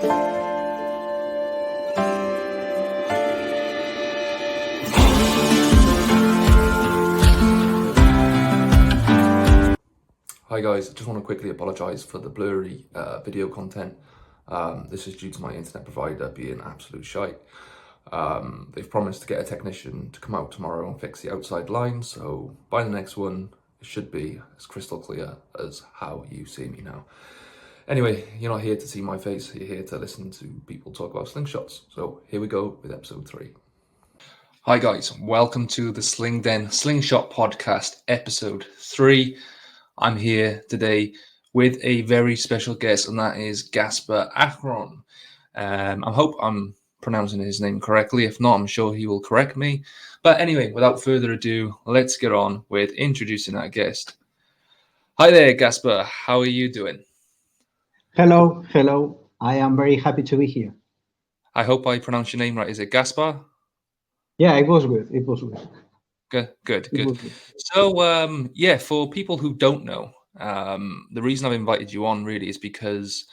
Hi guys, I just want to quickly apologise for the blurry video content. This is due to my internet provider being absolute shite. They've promised to get a technician to come out tomorrow and fix the outside line, so by the next one it should be as crystal clear as how you see me now. Anyway, you're not here to see my face, you're here to listen to people talk about slingshots. So here we go with episode 3. Hi guys, welcome to the Slingshot podcast, episode 3. I'm here today with a very special guest, and that is Gaspar Arcon. I hope I'm pronouncing his name correctly. If not, I'm sure he will correct me. But anyway, without further ado, let's get on with introducing our guest. Hi there, Gaspar. How are you doing? Hello. I am very happy to be here. I hope I pronounced your name right. Is it Gaspar? Yeah, it was good. Good. So, for people who don't know, the reason I've invited you on really is because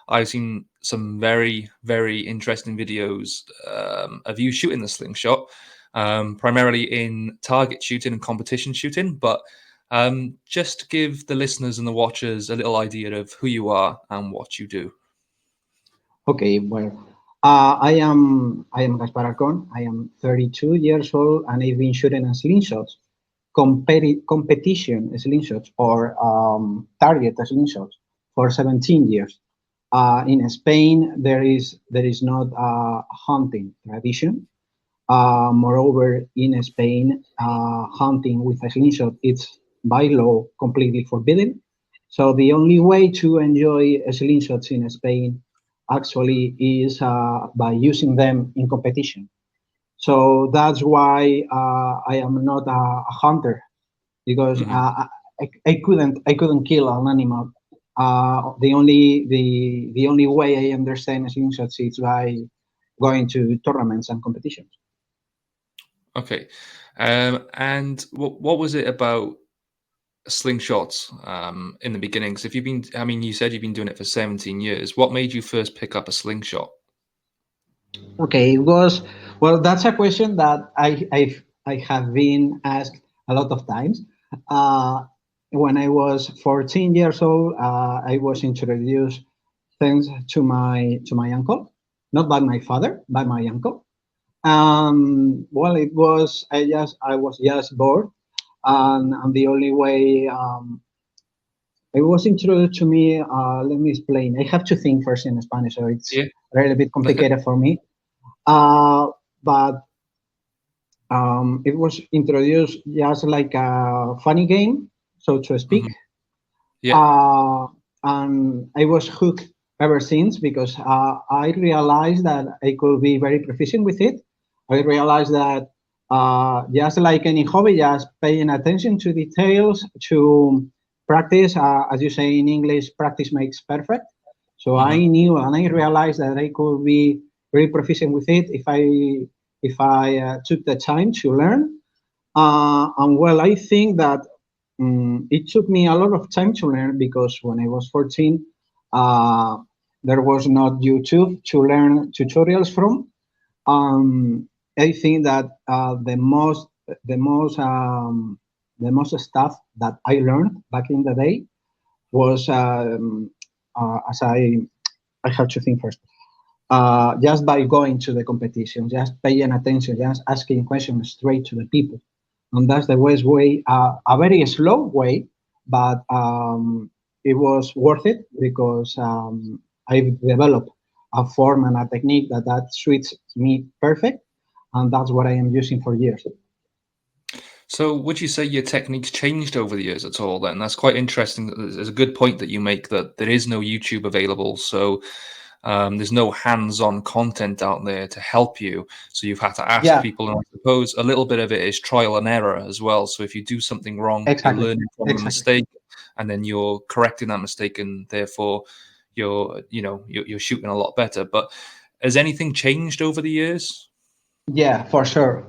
I've seen some very, very interesting videos of you shooting the slingshot, primarily in target shooting and competition shooting. But just to give the listeners and the watchers a little idea of who you are and what you do. Okay, well, I am Gaspar Arcon. I am 32 years old, and I've been shooting in slingshots, competition slingshots, or target slingshots for 17 years. In Spain, there is not a hunting tradition. Moreover, in Spain, hunting with a slingshot it's by law completely forbidden. So the only way to enjoy slingshots in Spain actually is by using them in competition. So that's why I am not a hunter, because I couldn't kill an animal. The only way I understand slingshots is by going to tournaments and competitions. Okay, and what was it about slingshots in the beginning? Because you said you've been doing it for 17 years. What made you first pick up a slingshot? Okay, that's a question that I have been asked a lot of times. When I was 14 years old, I was introduced thanks to my uncle, not by my father, by my uncle. I was just bored, and the only way it was introduced to me. Let me explain. I have to think first in Spanish, so it's a little bit complicated for me. But it was introduced just like a funny game, so to speak. And I was hooked ever since, because I realized that I could be very proficient with it. I realized that just like any hobby, just paying attention to details, to practice, as you say in English, practice makes perfect. So I knew and I realized that I could be very proficient with it if I took the time to learn. I think that it took me a lot of time to learn, because when I was 14, there was not YouTube to learn tutorials from. I think that the most stuff that I learned back in the day was as I have to think first. Just by going to the competition, just paying attention, just asking questions straight to the people. And that's the best way, a very slow way, but it was worth it, because I've developed a form and a technique that suits me perfect, and that's what I am using for years. So would you say your techniques changed over the years at all then? That's quite interesting. There's a good point that you make, that there is no YouTube available. So there's no hands-on content out there to help you. So you've had to ask people, and I suppose a little bit of it is trial and error as well. So if you do something wrong, you're learning from a mistake, and then you're correcting that mistake, and therefore you're shooting a lot better. But has anything changed over the years? Yeah, for sure.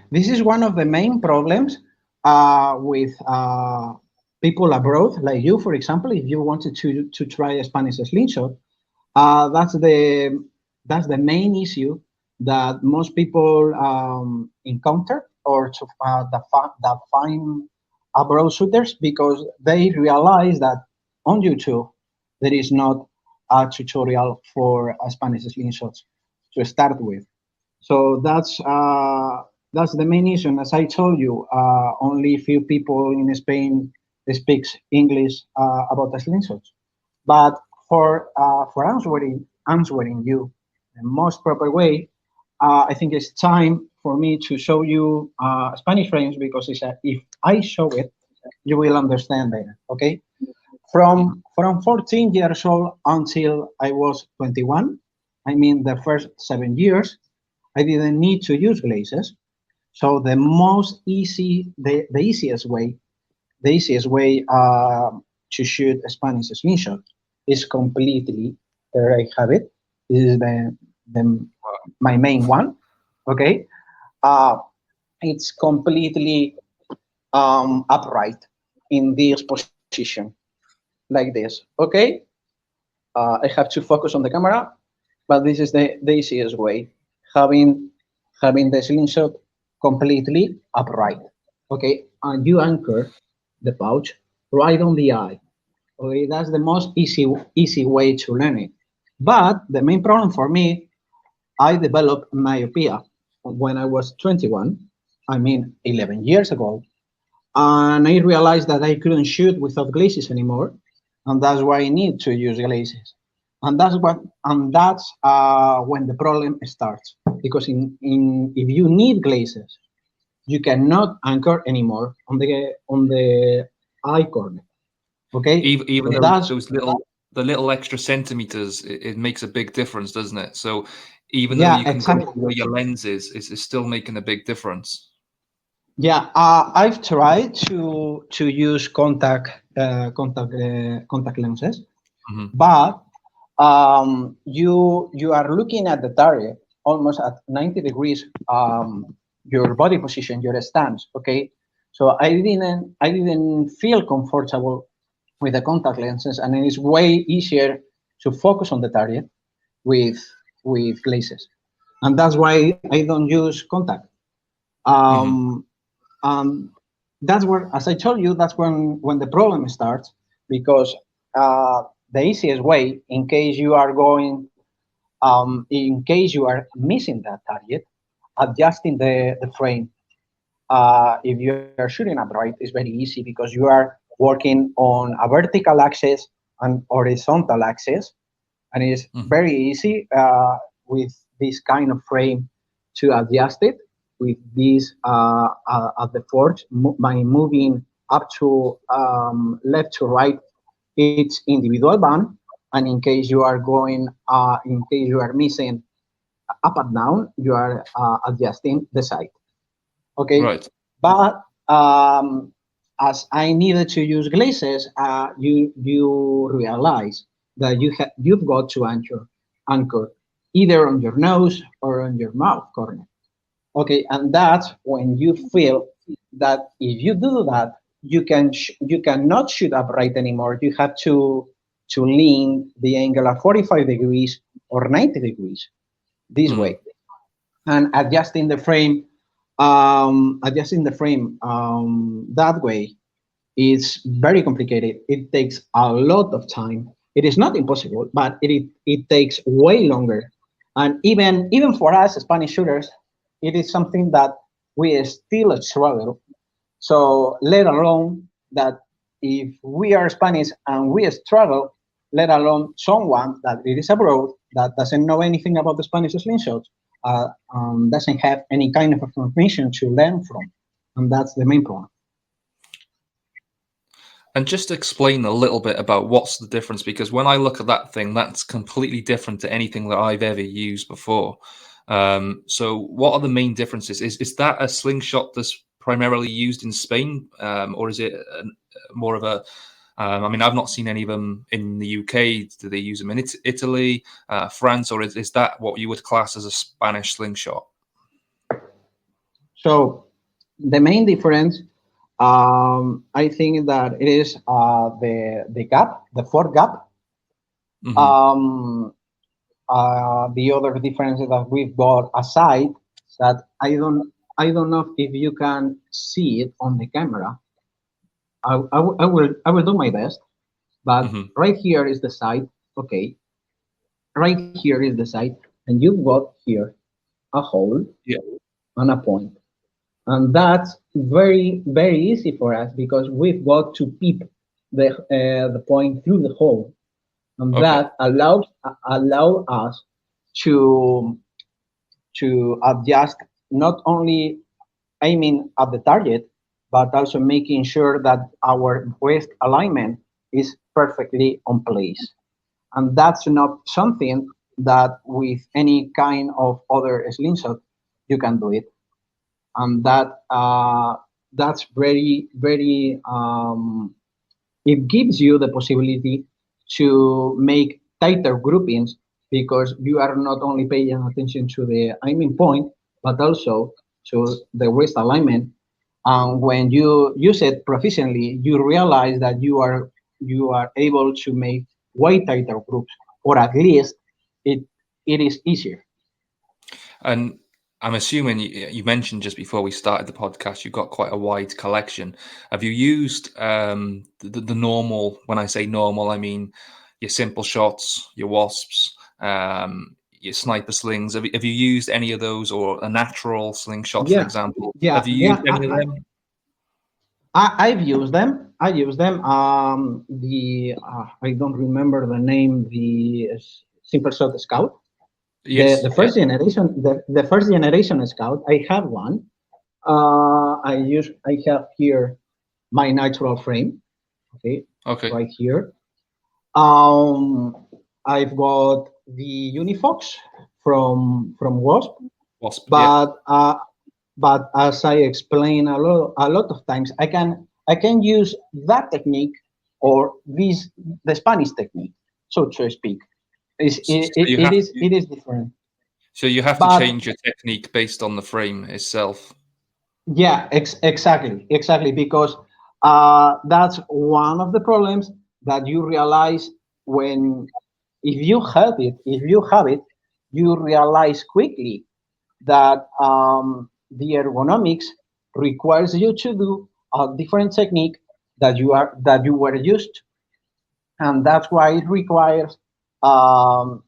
This is one of the main problems with people abroad, like you, for example. If you wanted to try a Spanish slingshot, That's the main issue that most people encounter, or that find abroad shooters, because they realize that on YouTube there is not a tutorial for Spanish slingshots to start with. So that's the main issue. And as I told you, only few people in Spain speaks English about the slingshots. But for answering you the most proper way, I think it's time for me to show you Spanish frames, because if I show it, you will understand better. Okay, from 14 years old until I was 21, I mean the first 7 years, I didn't need to use glazes. So the easiest way to shoot a Spanish slingshot is completely, there I have it. This is the my main one. Okay, uh, it's completely upright in this position, like this. Okay, I have to focus on the camera, but this is the easiest way, having having the slingshot completely upright. Okay, and you anchor the pouch right on the eye. Okay, that's the most easy way to learn it. But the main problem for me, I developed myopia when I was 21. I mean, 11 years ago, and I realized that I couldn't shoot without glasses anymore, and that's why I need to use glasses. And that's when the problem starts, because in if you need glasses, you cannot anchor anymore on the eye corner. Okay, Even so those that's those little the little extra centimeters, it makes a big difference, doesn't it? So even though yeah, you can go exactly. to where your lens is, it's still making a big difference. Yeah, I've tried to use contact lenses, Hmm. but you are looking at the target almost at 90 degrees, your body position, your stance. Okay, so I didn't feel comfortable with the contact lenses, and it is way easier to focus on the target with glasses, and that's why I don't use contact. Hmm. Um, um, that's where, as I told you, that's when the problem starts, because the easiest way, in case you are missing that target, adjusting the frame. If you are shooting upright, it's very easy, because you are working on a vertical axis and horizontal axis, and it's Hmm. very easy with this kind of frame to adjust it with this at the forge by moving up to left to right each individual band. And in case you are missing up and down, you are adjusting the side. Okay, Right. but as I needed to use glazes, you realize that you've got to anchor either on your nose or on your mouth corner. Okay, and that's when you feel that if you do that, you cannot shoot upright anymore. You have to lean the angle at 45 degrees or 90 degrees this Hmm. way, and adjusting the frame that way is very complicated. It takes a lot of time. It is not impossible, but it takes way longer. And even for us Spanish shooters, it is something that we still struggle. So let alone that, if we are Spanish and we struggle, let alone someone that it is abroad that doesn't know anything about the Spanish slingshots, doesn't have any kind of information to learn from, and that's the main problem. And just explain a little bit about what's the difference, because when I look at that thing, that's completely different to anything that I've ever used before. So, what are the main differences? Is that a slingshot that's primarily used in Spain, or is it more of a? I mean, I've not seen any of them in the UK. Do they use them in Italy, France, or is that what you would class as a Spanish slingshot? So the main difference, I think that it is the gap, the four gap. Hmm. the other difference that we've got aside that I don't know if you can see it on the camera. I will do my best, but Hmm. right here is the site. Okay, right here is the site, and you've got here a hole Yeah. and a point, and that's very easy for us because we've got to peep the point through the hole, and Okay. that allow us to adjust not only aiming at the target, but also making sure that our waist alignment is perfectly on place. And that's not something that with any kind of other slingshot you can do it. And that's very. It gives you the possibility to make tighter groupings because you are not only paying attention to the aiming point, but also to the wrist alignment. And when you use it proficiently, you realize that you are able to make way tighter groups, or at least it it is easier. And I'm assuming you mentioned just before we started the podcast, you've got quite a wide collection. Have you used the normal? When I say normal, I mean your simple shots, your wasps, your sniper slings. Have you used any of those, or a natural slingshot, for Yeah, example? yeah, Have you yeah. used any of them? I've used them. I use them. The I don't remember the name. The Simple Shot Scout. The Yes. the Yeah. first generation. The first generation Scout. I have one. I have here my natural frame. Okay, Okay. right here. Um, I've got the Unifox from Wasp, Wasp. Yeah. but as I explain a lot of times, I can use that technique or this the Spanish technique, so to speak. It's, So, it, so it, you it have is to. it is different, So you have to but change your technique based on the frame itself. yeah, exactly, because that's one of the problems that you realize when if you have it, you realize quickly that the ergonomics requires you to do a different technique that you were used to. And that's why it requires, um,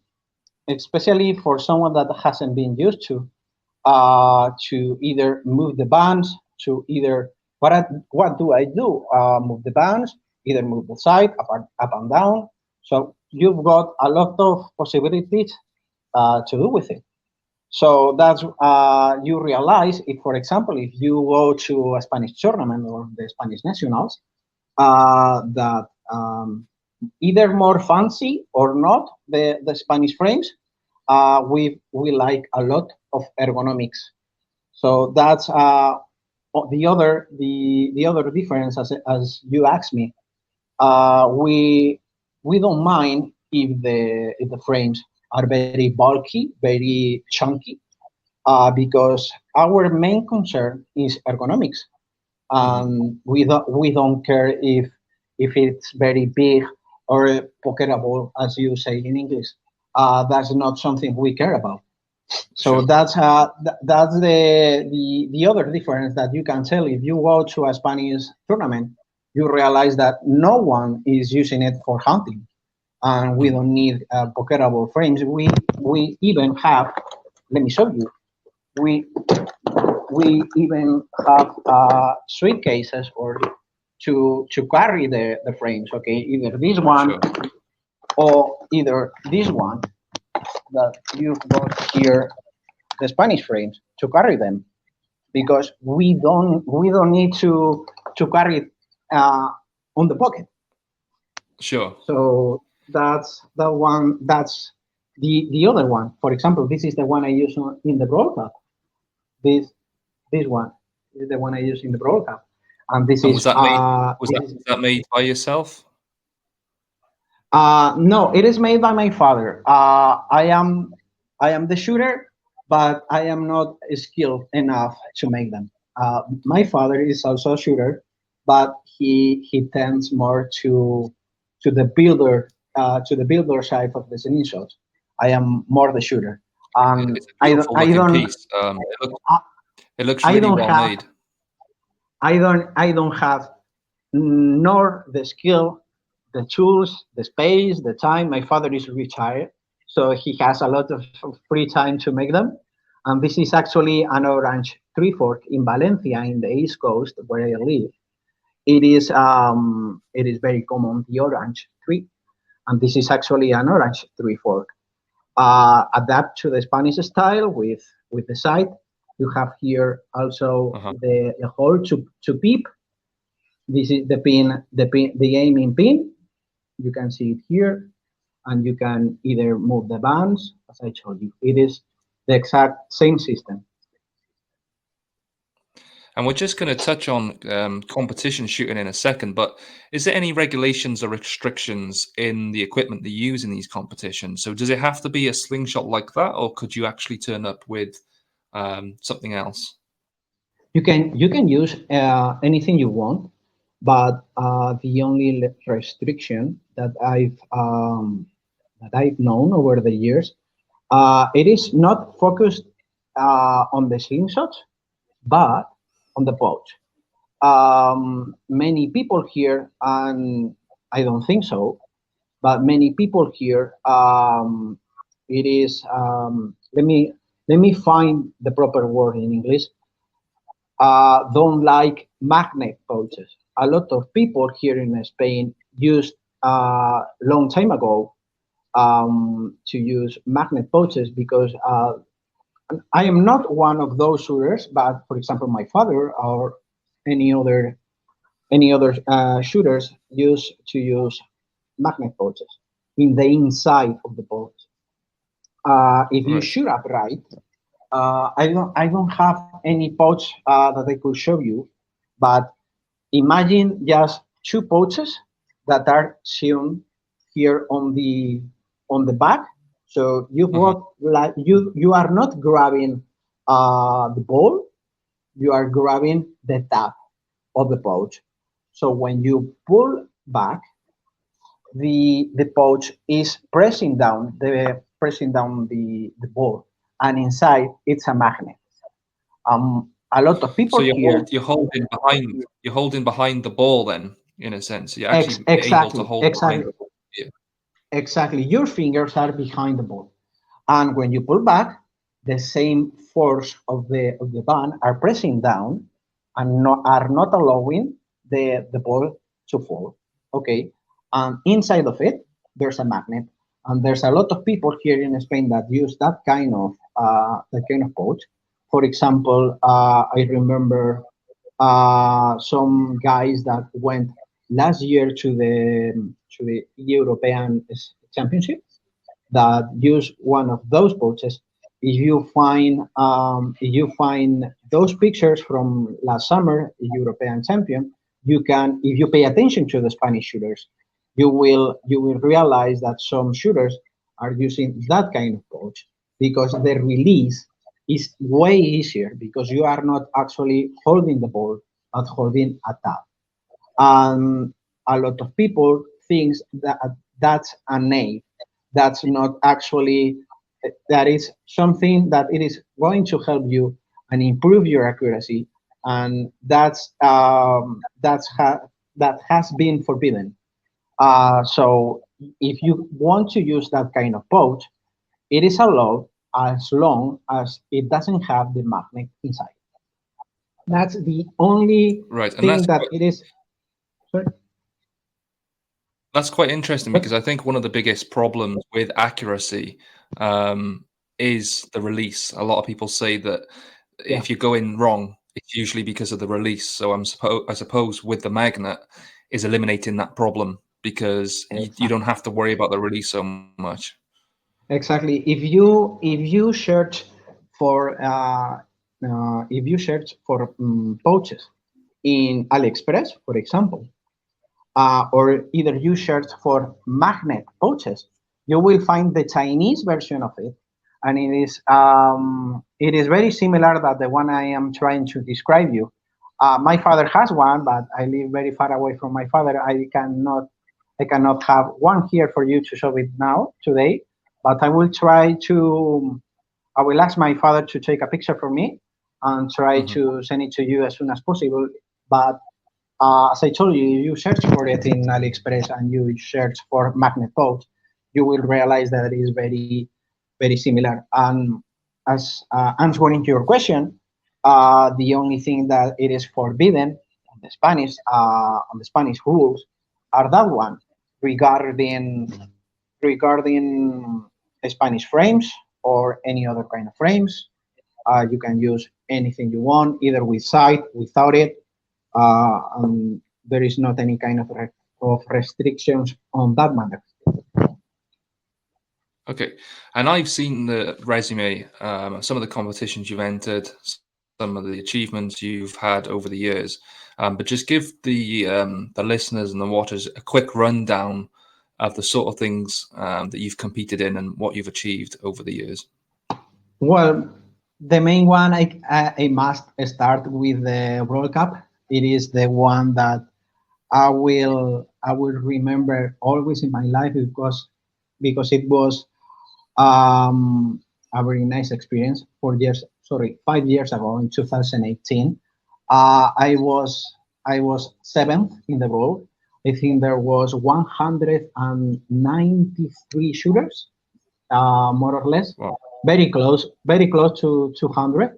especially for someone that hasn't been used to either move the bands, to either what do I do? Move the bands, either move the side up and down. So you've got a lot of possibilities to do with it. So that's you realize if, for example, if you go to a Spanish tournament or the Spanish nationals, that either more fancy or not the Spanish frames, we like a lot of ergonomics. So that's the other difference as you asked me. We don't mind if the frames are very bulky, very chunky, because our main concern is ergonomics. Hmm. We don't care if it's very big or pocketable, as you say in English. That's not something we care about. So Sure. that's the other difference that you can tell if you go to a Spanish tournament. You realize that no one is using it for hunting, and we Mhm. don't need pocketable frames. We even have. Let me show you. We we even have suitcases or to carry the frames. Okay, either this one Sure. or either this one that you've got here, the Spanish frames, to carry them, because we don't need to carry it on the pocket. Sure. So that's the one. That's the other one. For example, this is the one I use in the broadcast. This one is the one I use in the broadcast, and this And was is that made was this that is was that made by yourself? no, it is made by my father. I am the shooter, but I am not skilled enough to make them. My father is also a shooter, but he tends more to the builder side of the slingshot. I am more the shooter. It's a beautiful looking piece. I, It looks I really don't well have made. I don't have nor the skill, the tools, the space, the time. My father is retired, so he has a lot of free time to make them. And this is actually an orange tree fork in Valencia, in the East Coast, where I live. It is very common, the orange tree, and this is actually an orange tree fork. Adapt to the Spanish style with the side. You have here also Uh-huh. the hole to peep. This is the aiming pin. You can see it here, and you can either move the bands, as I told you. It is the exact same system. And we're just going to touch on competition shooting in a second, but is there any regulations or restrictions in the equipment they use in these competitions? So does it have to be a slingshot like that, or could you actually turn up with something else? You can use anything you want, but the only restriction that I've known over the years, it is not focused on the slingshots, but on the pouch. Many people here, and I don't think so, but many people here, it is. Let me find the proper word in English. Don't like magnet pouches. A lot of people here in Spain used long time ago to use magnet pouches because I am not one of those shooters, but for example, my father or any other shooters used to use magnet pouches in the inside of the pouch. If you Right. shoot upright, I don't have any pouch that I could show you, but imagine just two pouches that are sewn here on the back. So you've Uh-huh. got like you are not grabbing the ball, you are grabbing the tab of the pouch. So when you pull back, the pouch is pressing down the ball, and inside it's a magnet. A lot of people So here. you're holding behind the ball then, in a sense. You're actually able to Exactly, hold behind exactly, the ball. Yeah. exactly. Your fingers are behind the ball, and when you pull back, the same force of the band are pressing down and are not allowing the ball to fall. Okay, and inside of it there's a magnet, and there's a lot of people here in Spain that use that kind of pouch. For example, I remember some guys that went last year to the European Championship that use one of those pouches. If you find those pictures from last summer, European champion, if you pay attention to the Spanish shooters, you will realize that some shooters are using that kind of pouch because the release is way easier because you are not actually holding the ball, but holding a tab. And a lot of people thinks that that's a name. That's not actually. That is something that it is going to help you and improve your accuracy, and that has been forbidden. So if you want to use that kind of pouch, it is allowed as long as it doesn't have the magnet inside. That's the only Right. And thing that it is. Sorry. that's quite interesting because I think one of the biggest problems with accuracy is the release. A lot of people say that Yeah. if you're going wrong, it's usually because of the release. So I suppose with the magnet is eliminating that problem because you don't Exactly. have to worry about the release so much. Exactly. If you search for pouches in AliExpress, for example, or either you search for magnet pouches, you will find the Chinese version of it, and it is very similar that the one I am trying to describe you. My father has one, but I live very far away from my father. I cannot have one here for you to show it now today. but I will try to. I will ask my father to take a picture for me and try Hmm. to send it to you as soon as possible. But as I told you, you search for it in AliExpress and you search for magnet pouch, you will realize that it is very, very similar. And as answering to your question, the only thing that it is forbidden on the Spanish rules are that one regarding Spanish frames or any other kind of frames. You can use anything you want, either with side, without it. There is not any kind of restrictions on that matter. Okay, and I've seen the resume, some of the competitions you've entered, some of the achievements you've had over the years. But just give the listeners and the watchers a quick rundown of the sort of things that you've competed in and what you've achieved over the years. Well, the main one I must start with the World Cup. It is the one that I will remember always in my life because it was a very nice experience. 5 years ago in 2018, I was seventh in the world. I think there was 193 shooters, more or less, Wow. very close to 200.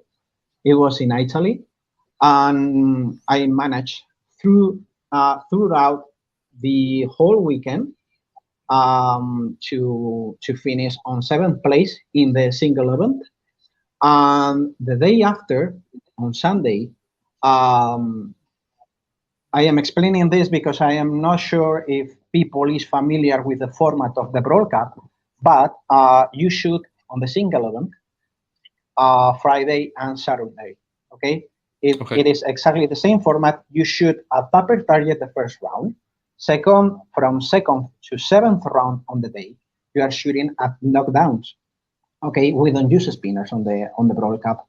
It was in Italy, and I managed throughout the whole weekend to finish on seventh place in the single event. And the day after, on Sunday, um, I am explaining this because I am not sure if people is familiar with the format of the Brawl Cup, but you shoot on the single event Friday and Saturday. Okay, it Okay. is exactly the same format. You shoot a paper target the first round. From second to seventh round on the day, you are shooting at knockdowns. Okay, we don't use spinners on the Brawl Cup.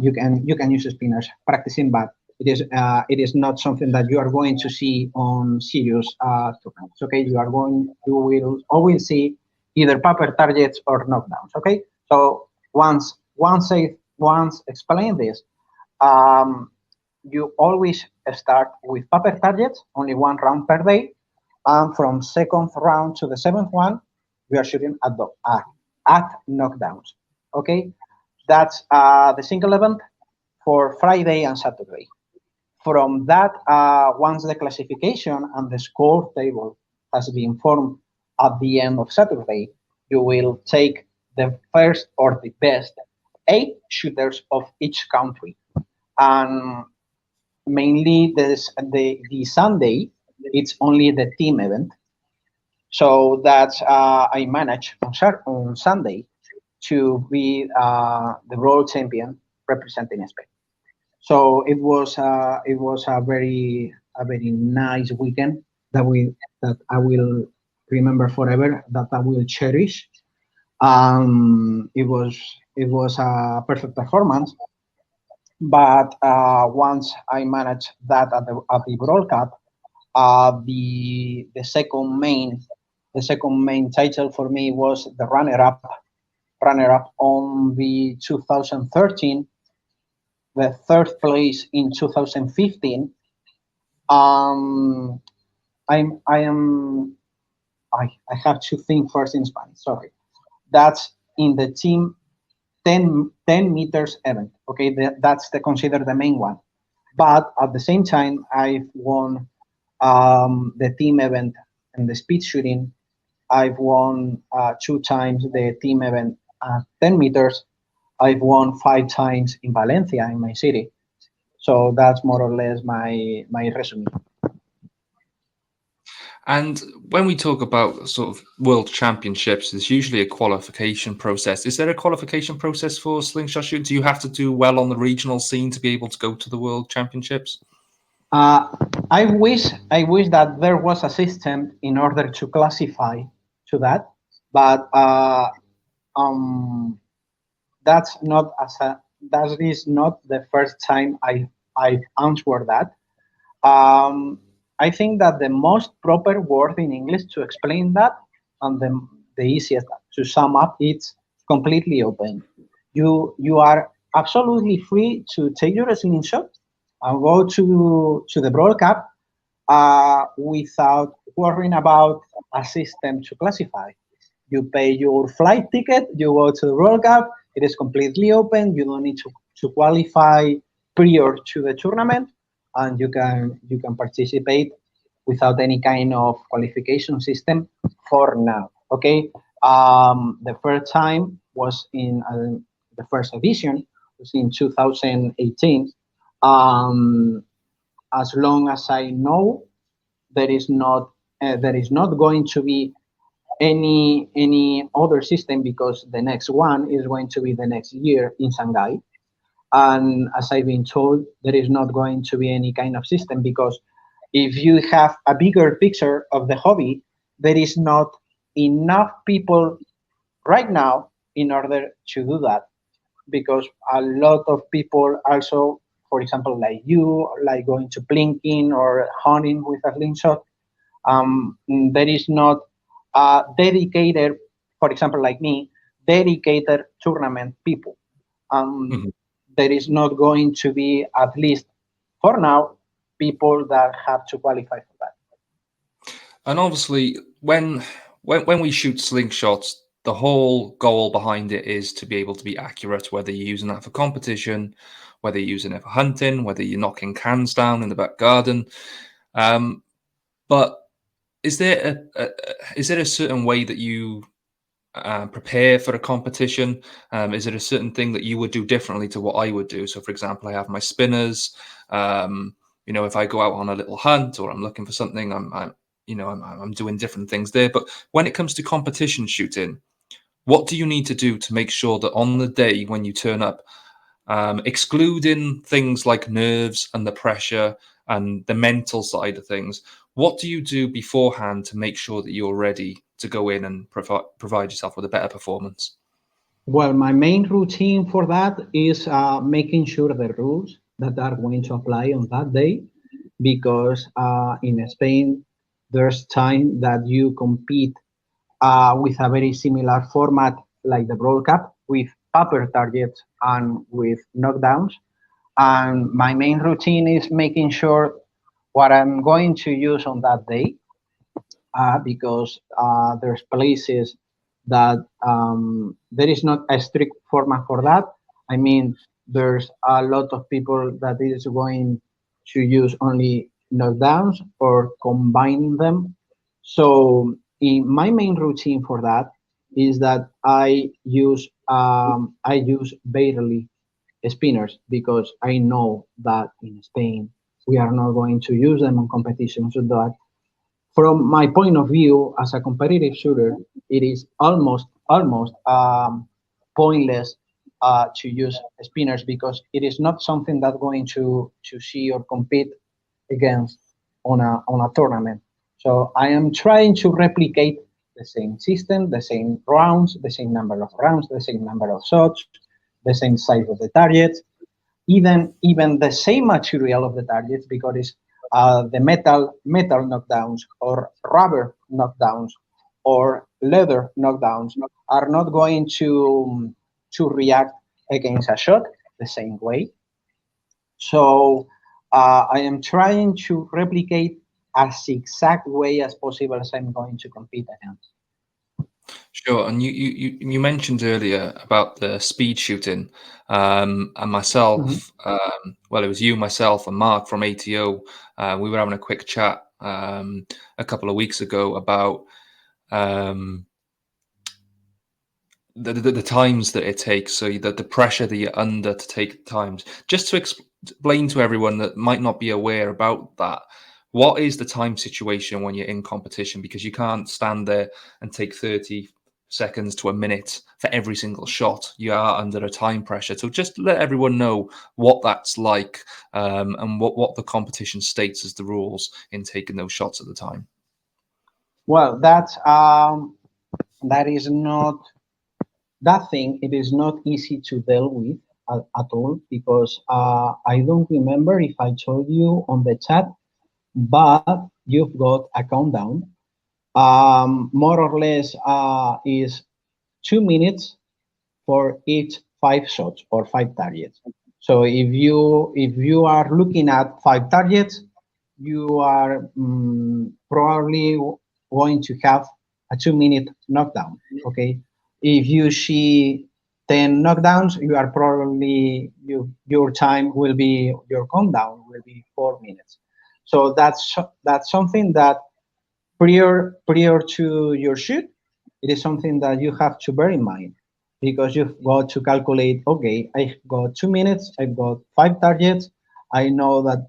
You can use spinners practicing, but it is not something that you are going to see on serious tournaments. Okay, you will always see either paper targets or knockdowns. Okay, so once explain this, um, you always start with paper targets, only one round per day, and from second round to the seventh one, we are shooting at knockdowns. Okay, that's the single event for Friday and Saturday. From that, once the classification and the score table has been formed at the end of Saturday, you will take the first or the best 8 shooters of each country. And mainly the Sunday, it's only the team event. So that's I managed on Sunday to be the world champion representing Spain. So it was a very nice weekend that I will remember forever, that I will cherish. It was a perfect performance, but once I managed that at the World Cup, the second main title for me was the runner up on the 2013, the third place in 2015. Um, I am I have to think first in Spanish. Sorry, that's in the team 10 meters event. Okay, that's the considered the main one. But at the same time, I've won the team event and the speed shooting. I've won 2 times the team event at 10 meters. I've won 5 times in Valencia, in my city. So that's more or less my resume. And when we talk about sort of world championships, there's usually a qualification process. Is there a qualification process for slingshot shooting? Do you have to do well on the regional scene to be able to go to the world championships? Uh, I wish that there was a system in order to classify to that, but um, that's not as a that is not the first time I answered that. I think that the most proper word in English to explain that, and the easiest to sum up. It's completely open. You are absolutely free to take your slingshot and go to the Brawl Cup without worrying about a system to classify. You pay your flight ticket, you go to the World Cup, it is completely open, you don't need to qualify prior to the tournament, and you can participate without any kind of qualification system for now. Okay, the first time was in the first edition was in 2018. As long as I know, there is not going to be any other system, because the next one is going to be the next year in Shanghai. And as I've been told, there is not going to be any kind of system, because if you have a bigger picture of the hobby, there is not enough people right now in order to do that, because a lot of people also, for example, like you, like going to plinking or hunting with a slingshot. There is not a dedicated, for example, like me, dedicated tournament people. Um, Mhm. there is not going to be, at least for now, people that have to qualify for that. And obviously, when we shoot slingshots, the whole goal behind it is to be able to be accurate, whether you're using that for competition, whether you're using it for hunting, whether you're knocking cans down in the back garden. Um, but is there a certain way that you prepare for a competition? Is it a certain thing that you would do differently to what I would do? So, for example, I have my spinners. If I go out on a little hunt or I'm looking for something, I'm doing different things there. But when it comes to competition shooting, what do you need to do to make sure that on the day when you turn up, excluding things like nerves and the pressure and the mental side of things, what do you do beforehand to make sure that you're ready to go in and provide yourself with a better performance? Well, my main routine for that is making sure the rules that are going to apply on that day, because in Spain, there's time that you compete with a very similar format like the Brawl Cup, with paper targets and with knockdowns. And my main routine is making sure what I'm going to use on that day, because there's places that there is not a strict format for that. I mean, there's a lot of people that is going to use only knockdowns or combining them. So in my main routine for that is that I use barely spinners, because I know that in Spain we are not going to use them on competition. So that, from my point of view as a competitive shooter, it is almost pointless to use spinners, because it is not something that's going to see or compete against on a tournament. So I am trying to replicate the same system, the same rounds, the same number of rounds, the same number of shots, the same size of the targets, even the same material of the targets, because it's the metal knockdowns or rubber knockdowns or leather knockdowns are not going to react against a shot the same way. So I am trying to replicate as exact way as possible as I'm going to compete against. Sure. And you mentioned earlier about the speed shooting, and Mhm. myself. Well, it was you, myself, and Mark from ATO. We were having a quick chat a couple of weeks ago about um, the times that it takes, so that the pressure that you're under to take times. Just to explain to everyone that might not be aware about that, what is the time situation when you're in competition? Because you can't stand there and take 30 seconds to a minute for every single shot. You are under a time pressure. So just let everyone know what that's like, and what the competition states as the rules in taking those shots at the time. Well, that is not that thing. It is not easy to deal with at all, because I don't remember if I told you on the chat, but you've got a countdown More or less is 2 minutes for each 5 shots or 5 targets. So if you are looking at 5 targets, you are probably going to have a 2 minute knockdown. Okay, if you see 10 knockdowns, you are probably your time will be your countdown will be 4 minutes. So that's something that prior to your shoot, it is something that you have to bear in mind because you've got to calculate. Okay, I've got 2 minutes. I've got 5 targets. I know that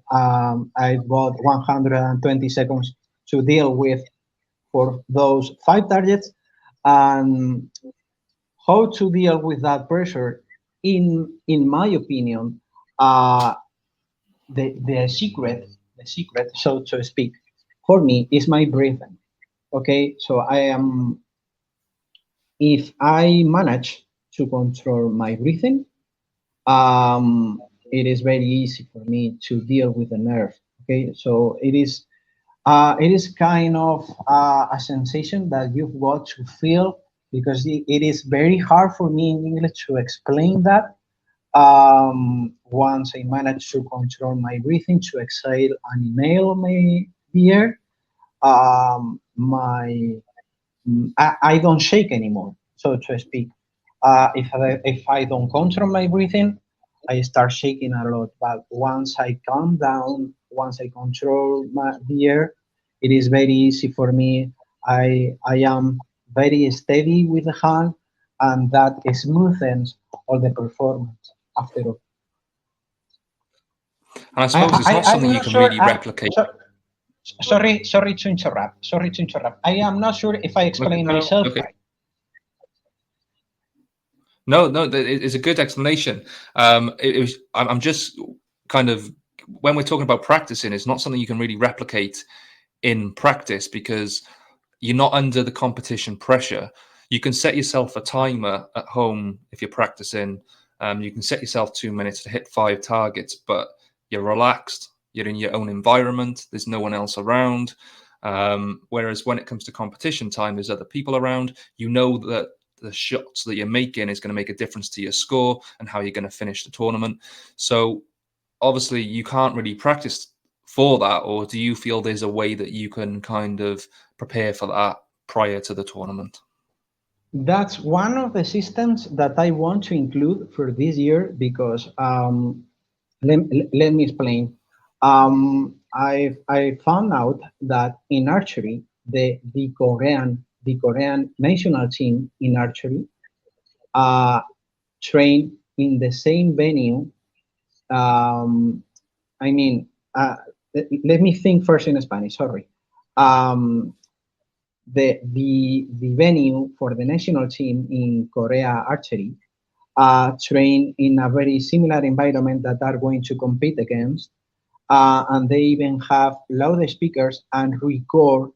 I've got 120 seconds to deal with for those 5 targets, and how to deal with that pressure. In my opinion, uh, the secret, so to speak, for me is my breathing. Okay, so if I manage to control my breathing, it is very easy for me to deal with the nerve. Okay, so it is kind of a sensation that you've got to feel because it is very hard for me in English to explain that. Once I manage to control my breathing, to exhale and inhale my the air, my I don't shake anymore, so to speak. If I don't control my breathing, I start shaking a lot. But once I calm down, once I control the air, it is very easy for me. I am very steady with the hand, and that smoothens all the performance after all. And I suppose it's not something I'm you not can sure. really replicate. Sorry to interrupt. Sorry to interrupt. I am not sure if I Okay, explain no, no, myself okay. right. No, no, it's a good explanation. I'm just kind of, when we're talking about practicing, it's not something you can really replicate in practice because you're not under the competition pressure. You can set yourself a timer at home if you're practicing. You can set yourself 2 minutes to hit 5 targets, but you're relaxed. You're in your own environment. There's no one else around. Whereas when it comes to competition time, there's other people around. You know that the shots that you're making is going to make a difference to your score and how you're going to finish the tournament. So obviously you can't really practice for that, or do you feel there's a way that you can kind of prepare for that prior to the tournament? That's one of the systems that I want to include for this year because let, let me explain. I found out that in archery, the Korean national team in archery uh, train in the same venue. Um, I mean, let me think first in Spanish. Sorry. Um, the venue for the national team in Korea archery train in a very similar environment that are going to compete against, and they even have loudspeakers and record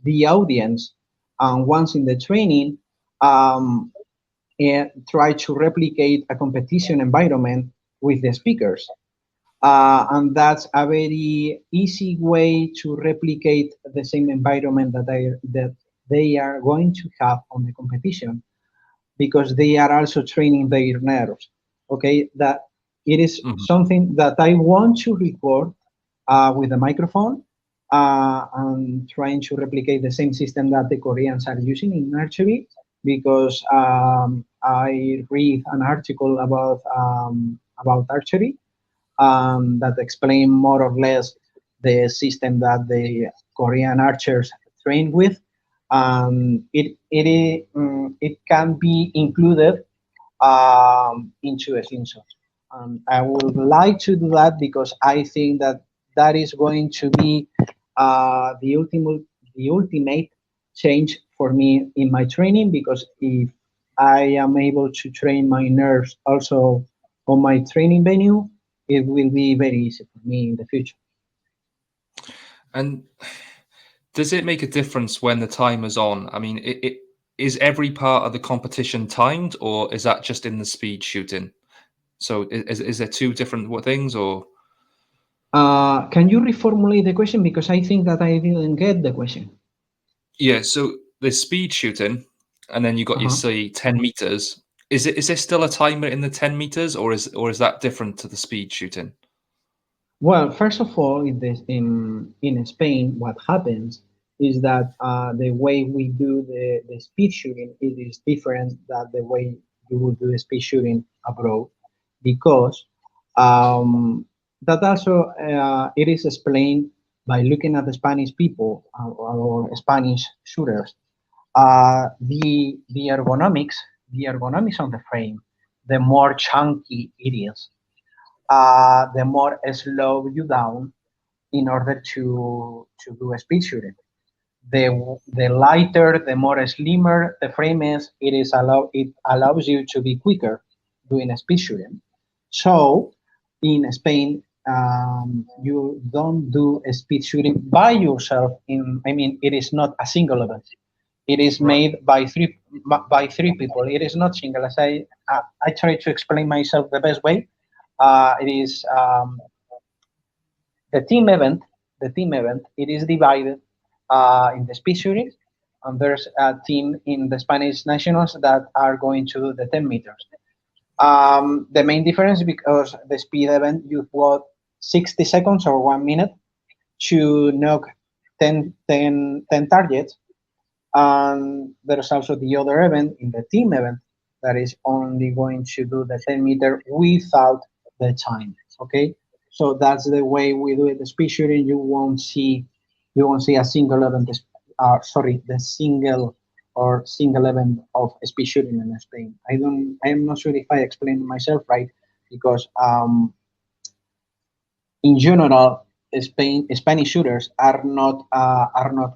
the audience. And once in the training, um, try to replicate a competition environment with the speakers. And that's a very easy way to replicate the same environment that they are going to have on the competition because they are also training their nerves. Okay, that it is Mhm. something that I want to record with a microphone and trying to replicate the same system that the Koreans are using in archery because I read an article about archery that explain more or less the system that the Korean archers train with. It can be included into a slingshot. I would like to do that because I think that that is going to be the ultimate change for me in my training because if I am able to train my nerves also on my training venue, it will be very easy for me in the future. And does it make a difference when the timer's on? I mean, is every part of the competition timed, or is that just in the speed shooting? So is there two different things, or? Can you reformulate the question because I think that I didn't get the question. Yeah, so there's speed shooting, and then you got your Uh-huh. say 10 meters. Is there still a timer in the 10 meters, or is that different to the speed shooting? Well, first of all, in Spain, what happens is that the way we do the speed shooting it is different than the way you would do the speed shooting abroad, because that also it is explained by looking at the Spanish people or Spanish shooters. The ergonomics on the frame, the more chunky it is, the more slow you down in order to do a speed shooting. The lighter, the more slimmer the frame is, it allows you to be quicker doing a speed shooting. So in Spain, you don't do a speed shooting by yourself. I mean, it is not a single event. It is Right. made by three people. It is not single. As I try to explain myself the best way. It is the team event. The team event. It is divided in the speed shooting, and there's a team in the Spanish nationals that are going to do the 10 meters. The main difference, because the speed event you've got 60 seconds or 1 minute to knock 10 targets, and there's also the other event in the team event that is only going to do the 10 meter without the time. Okay, so that's the way we do it. The speed shooting, you won't see a single event. Sorry, the single event of speed shooting in Spain. I'm not sure if I explained myself right, because in general, Spanish shooters are not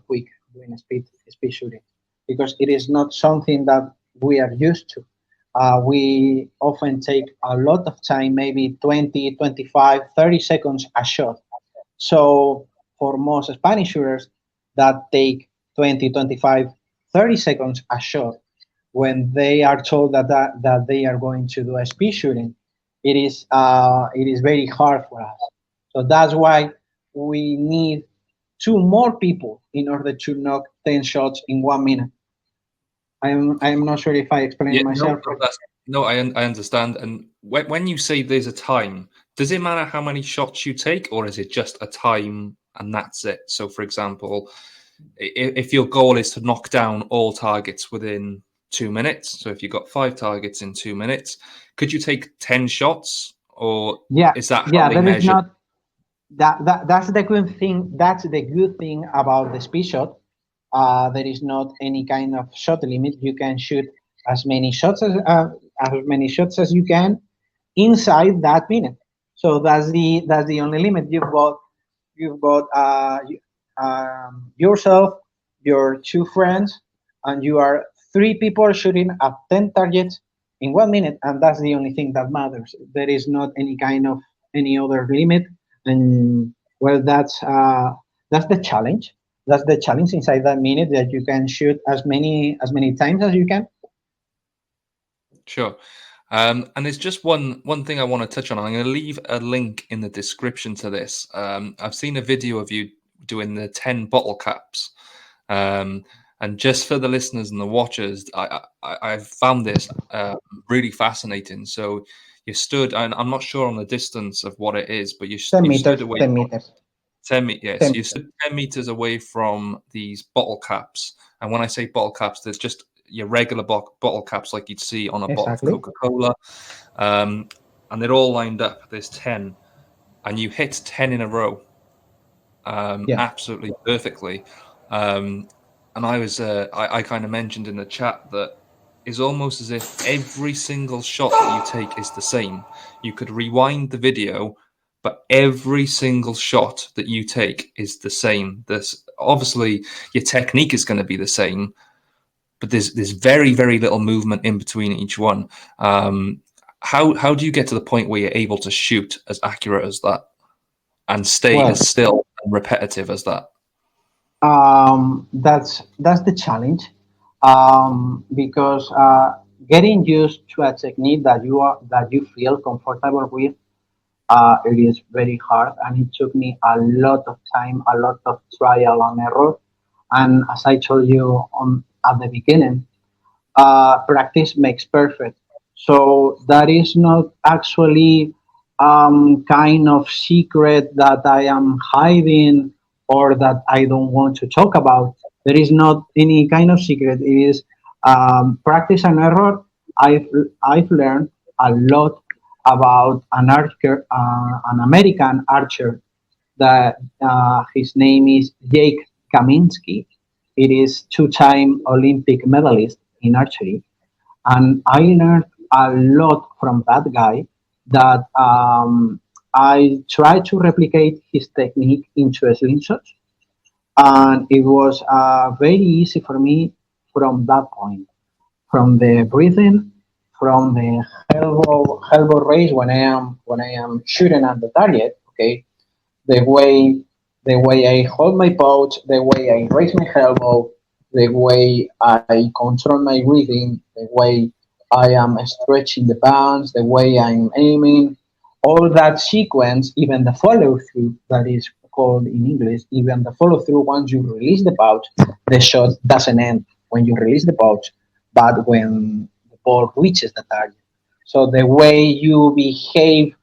quick doing speed shooting, because it is not something that we are used to. We often take a lot of time, maybe 20, 25, 30 seconds a shot. So for most Spanish shooters that take 20, 25, 30 seconds a shot, when they are told that they are going to do a speed shooting, it is very hard for us. So that's why we need two more people in order to knock 10 shots in 1 minute. I'm not sure if I Yeah, explained no, myself no, right. no, I understand. And when you say there's a time, does it matter how many shots you take, or is it just a time and that's it? So, for example, if your goal is to knock down all targets within 2 minutes, so if you've got 5 targets in 2 minutes, could you take 10 shots, or Yeah, is that how yeah. they There is measure? not that's the good thing. That's the good thing about the speed shot. There is not any kind of shot limit. You can shoot as many shots as you can inside that minute. So that's the only limit. You've got yourself, your two friends, and you are three people shooting at 10 targets in 1 minute, and that's the only thing that matters. There is not any kind of any other limit, and well, that's the challenge. That's the challenge inside that minute, that you can shoot as many times as you can. Sure. And there's just one thing I want to touch on. I'm going to leave a link in the description to this. I've seen a video of you doing the 10 bottle caps. Um, and just for the listeners and the watchers, I've found this really fascinating. So you stood, and I'm not sure on the distance of what it is, but 10 you stood meters, away 10 from meters, 10 meters. Yes, 10 you meters. stood 10 meters away from these bottle caps. And when I say bottle caps, there's just your regular bottle caps like you'd see on a bottle of Exactly. Coca-Cola. Um, and they're all lined up. There's 10. And you hit 10 in a row, Yeah. absolutely perfectly. Um, and I kind of mentioned in the chat that it's almost as if every single shot that you take is the same. You could rewind the video, but every single shot that you take is the same. This obviously your technique is going to be the same, but there's very very little movement in between each one. How do you get to the point where you're able to shoot as accurate as that and stay Well, as still and repetitive as that? that's the challenge, because getting used to a technique that you feel comfortable with, it is very hard, and it took me a lot of time, a lot of trial and error, And as I told you on at the beginning, practice makes perfect. So that is not actually kind of secret that I am hiding or that I don't want to talk about. There is not any kind of secret. It is practice and error. I've learned a lot about an American archer that his name is Jake Kaminsky. It is two-time Olympic medalist in archery, and I learned a lot from that guy. That I tried to replicate his technique into a slingshot, and it was very easy for me from that point, from the breathing, from the elbow raise when I am shooting at the target. Okay, the way I hold my pouch, the way I raise my elbow, the way I control my breathing, the way I am stretching the bands, the way I'm aiming, all that sequence, even the follow through that is called in English, even the follow through once you release the pouch, the shot doesn't end when you release the pouch, but when the ball reaches the target. So the way you behave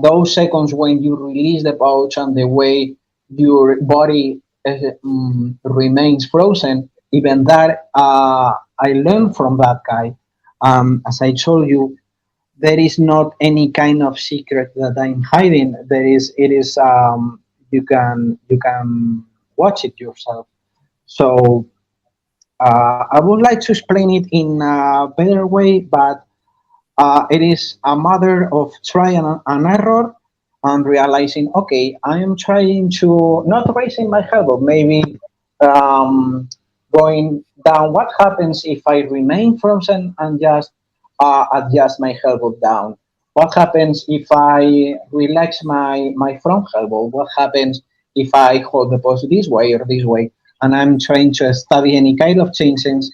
those seconds when you release the pouch and the way your body remains frozen, even that I learned from that guy. As I told you, there is not any kind of secret that I'm hiding. There is, it is, you can watch it yourself. So I would like to explain it in a better way, but it is a matter of try and error and realizing, okay, I am trying to not raising my elbow, maybe um, going down. What happens if I remain frozen and just adjust my elbow down? What happens if I relax my front elbow? What happens if I hold the pose this way or this way? And I'm trying to study any kind of changes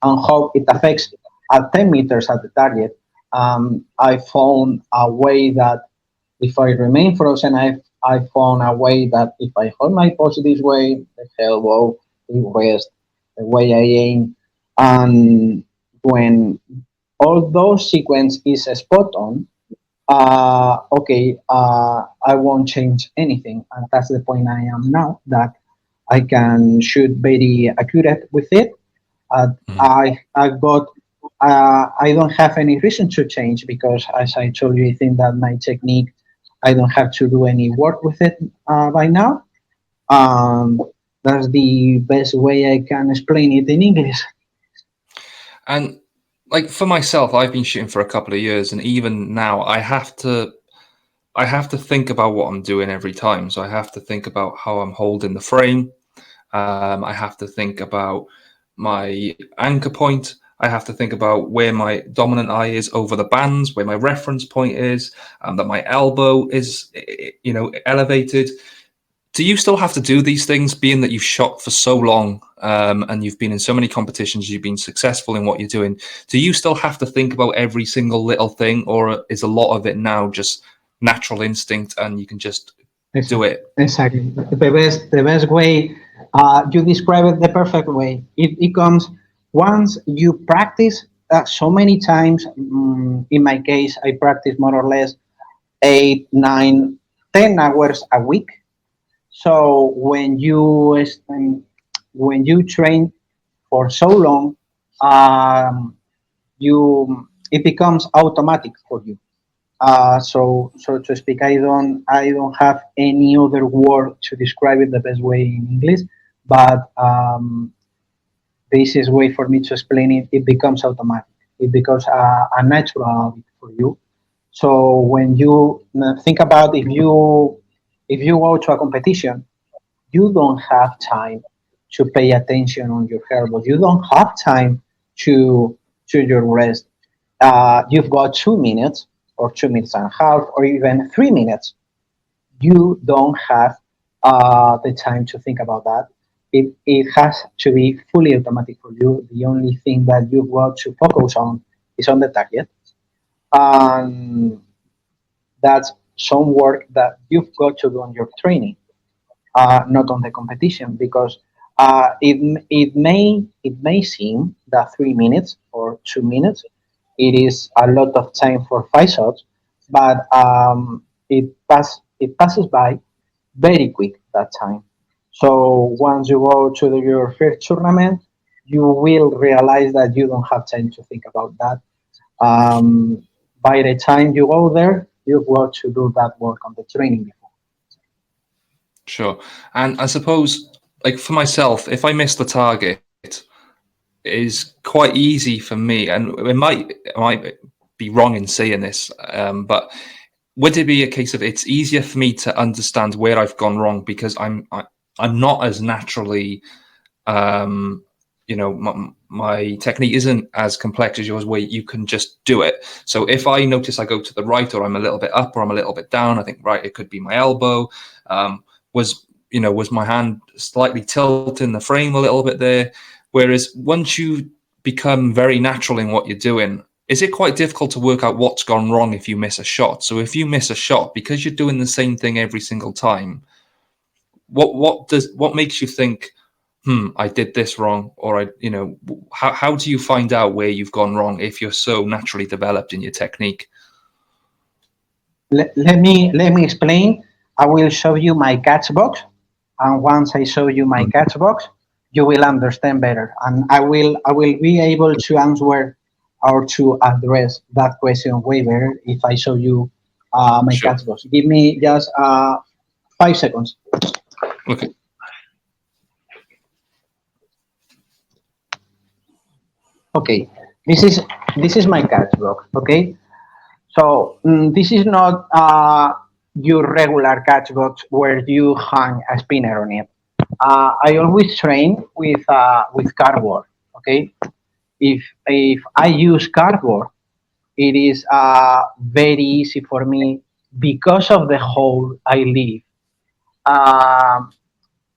and how it affects at 10 meters at the target. I found a way that if I remain frozen, I found a way that if I hold my pose this way, the elbow, the wrist, the way I aim, and when all those sequence is spot on, okay, I won't change anything, and that's the point I am now. That I can shoot very accurate with it. Mhm. I got I don't have any reason to change because, as I told you, I think that my technique, I don't have to do any work with it by now. Um, that's the best way I can explain it in English. And like for myself, I've been shooting for a couple of years, and even now, I have to think about what I'm doing every time. So I have to think about how I'm holding the frame. I have to think about my anchor point. I have to think about where my dominant eye is over the bands, where my reference point is, that my elbow is, elevated. Do you still have to do these things, being that you've shot for so long and you've been in so many competitions, you've been successful in what you're doing? Do you still have to think about every single little thing, or is a lot of it now just natural instinct and you can just do Exactly. it? Exactly. The best way you describe it the perfect way. It comes once you practice so many times. In my case, I practice more or less 8, 9, 10 hours a week. So when you train for so long, you it becomes automatic for you. So to speak, I don't have any other word to describe it the best way in English, but the easiest way for me to explain it, it becomes automatic. It becomes a natural habit for you. So when you think about if you go to a competition, you don't have time to pay attention on your elbows. You don't have time to your rest. You've got 2 minutes or 2 minutes and a half or even 3 minutes. You don't have the time to think about that. It has to be fully automatic for you. The only thing that you've got to focus on is on the target. And that's some work that you've got to do on your training. not on the competition, because it may seem that 3 minutes or 2 minutes it is a lot of time for 5 shots, but it passes by very quick that time. So once you go to your first tournament, you will realize that you don't have time to think about that. By the time you go there, you've got to do that work on the training before. Sure. And I suppose, like for myself, if I miss the target, it is quite easy for me, and it might be wrong in saying this, but would it be a case of it's easier for me to understand where I've gone wrong because I'm not as naturally, um, my technique isn't as complex as yours, where you can just do it. So if I notice I go to the right, or I'm a little bit up, or I'm a little bit down, I think, right, it could be my elbow. Was my hand slightly tilting the frame a little bit there? Whereas once you become very natural in what you're doing, is it quite difficult to work out what's gone wrong if you miss a shot? So if you miss a shot because you're doing the same thing every single time, what makes you think, I did this wrong, or how do you find out where you've gone wrong if you're so naturally developed in your technique? Let me explain. I will show you my catch box, and once I show you my catch box, you will understand better, and I will be able to answer or to address that question way better if I show you my Sure. catch box. Give me just 5 seconds. Okay. Okay, this is my catch box. Okay, so this is not your regular catch box where you hang a spinner on it. I always train with cardboard. Okay, if I use cardboard, it is very easy for me because of the hole I leave. Um,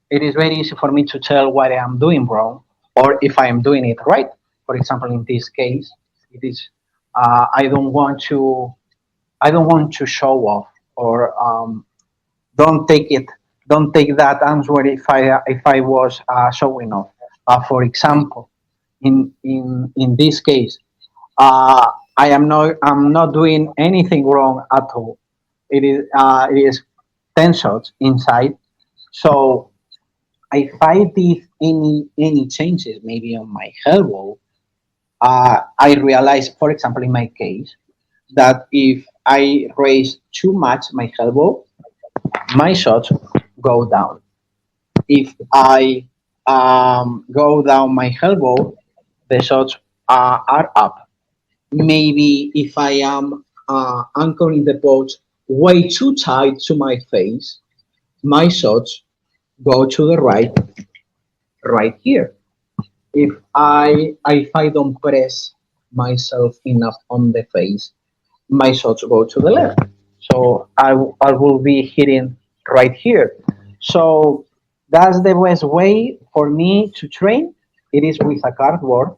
it is very easy for me to tell what I am doing wrong or if I am doing it right. For example, in this case, it is I don't want to show off or don't take it don't take that answer if I was showing off. For example, in this case, uh, I'm not doing anything wrong at all. It is 10 shots inside. So if I did any changes maybe on my elbow, I realized, for example, in my case, that if I raise too much my elbow, my shots go down. If I go down my elbow, the shots are up. Maybe if I am anchoring the boat way too tight to my face, my shots go to the right here. If I don't press myself enough on the face, my shots go to the left. So I will be hitting right here. So that's the best way for me to train. It is with a cardboard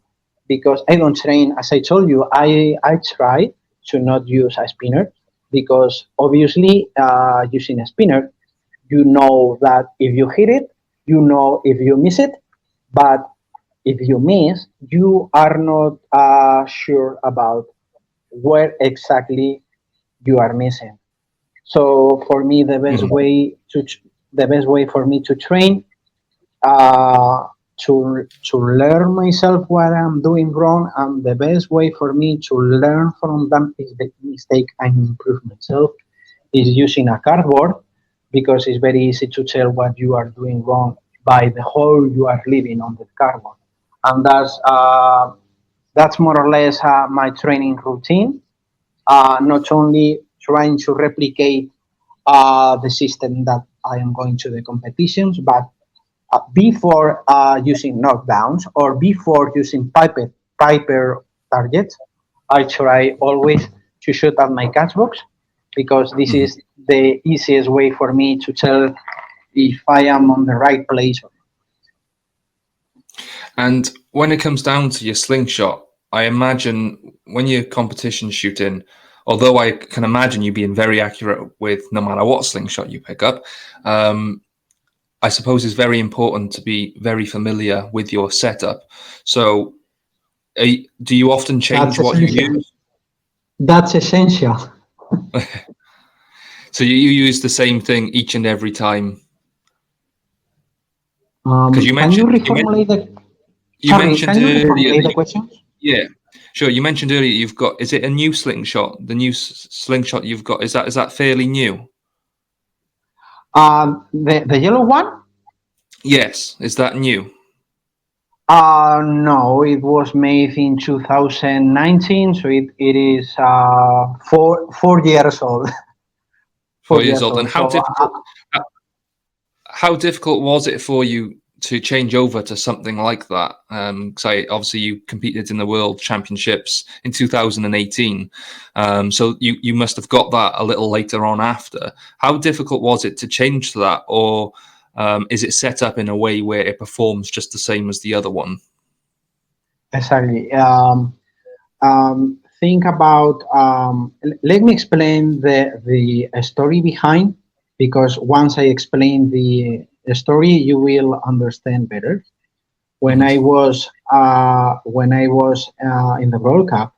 because I don't train. As I told you, I try to not use a spinner because obviously using a spinner, you know that if you hit it, you know if you miss it, but if you miss, you are not sure about where exactly you are missing. So for me, the best way for me to train, to learn myself what I'm doing wrong, and the best way for me to learn from that is the mistake and improve myself is using a cardboard because it's very easy to tell what you are doing wrong by the hole you are leaving on the cardboard, and that's more or less my training routine. Not only trying to replicate the system that I am going to the competitions, but before using knockdowns or before using piper targets, I try always to shoot at my catch box because this Mhm. is the easiest way for me to tell if I am on the right place. And when it comes down to your slingshot, I imagine when you're competition shooting, although I can imagine you being very accurate with no matter what slingshot you pick up, um, I suppose it's very important to be very familiar with your setup. So, do you often That's change what you essential. use? That's essential. So you use the same thing each and every time? Because Can you reformulate the? you Sorry, mentioned can you earlier reformulate that the question? yeah, sure. You mentioned earlier you've got, is it a new slingshot? The new slingshot you've got, is that fairly new? The yellow one? Yes, is that new? No, it was made in 2019, so it is 4 years old. 4 years 4 years old. And old. So how difficult was it for you to change over to something like that? Because obviously you competed in the World Championships in 2018, so you must have got that a little later on after. How difficult was it to change to that, or is it set up in a way where it performs just the same as the other one? exactly. Think about. Let me explain the story behind, because once I explain the story, you will understand better. Hmm. When I was in the World Cup,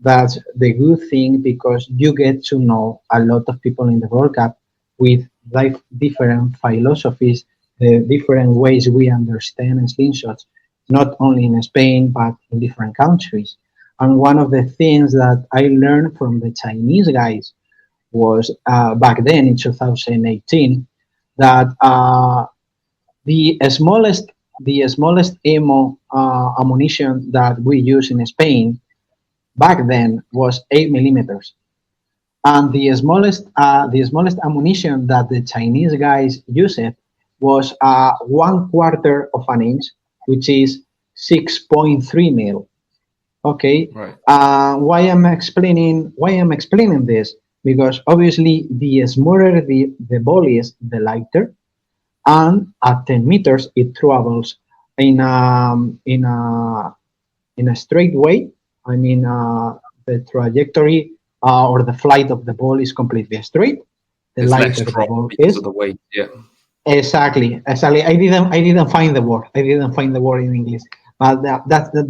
that's the good thing, because you get to know a lot of people in the World Cup with different philosophies, the different ways we understand slingshots, not only in Spain but in different countries. And one of the things that I learned from the Chinese guys was back then in 2018 that the smallest ammo ammunition that we use in Spain back then was 8 millimeters, and the smallest ammunition that the Chinese guys used was 1/4 of an inch, which is 6.3 mil. Okay, Right. why I'm explaining this? Because obviously the smaller the ball is, the lighter, and at 10 meters it travels in a straight way. I mean, the trajectory or the flight of the ball is completely straight. The There's less lighter the drop ball because of is. the weight. Yeah. Exactly. I didn't find the word. I didn't find the word in English, but that's the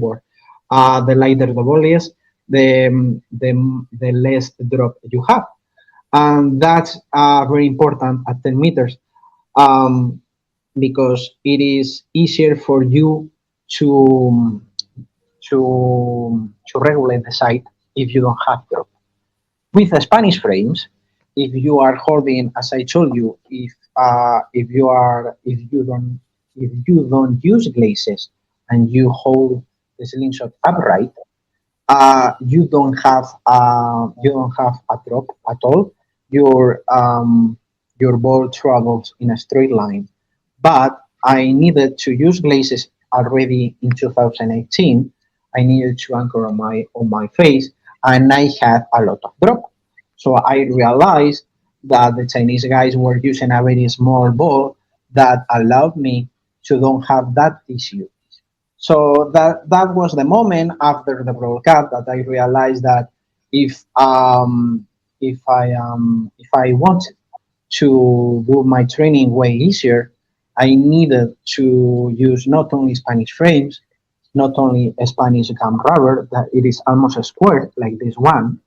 word. The lighter the ball is, the less drop you have, and that's very important at 10 meters. Um, because it is easier for you to to regulate the sight if you don't have drop. With the Spanish frames, if you are holding, as I told you, if you don't use glazes and you hold the slingshot upright, you don't have a drop at all. Your ball travels in a straight line. But I needed to use glazes already in 2018. I needed to anchor on my face, and I had a lot of drop. So I realized that the Chinese guys were using a very small ball that allowed me to don't have that issue. So that was the moment after the World Cup that I realized that if if I wanted to do my training way easier, I needed to use not only Spanish frames, not only a Spanish gum rubber that it is almost a square like this one.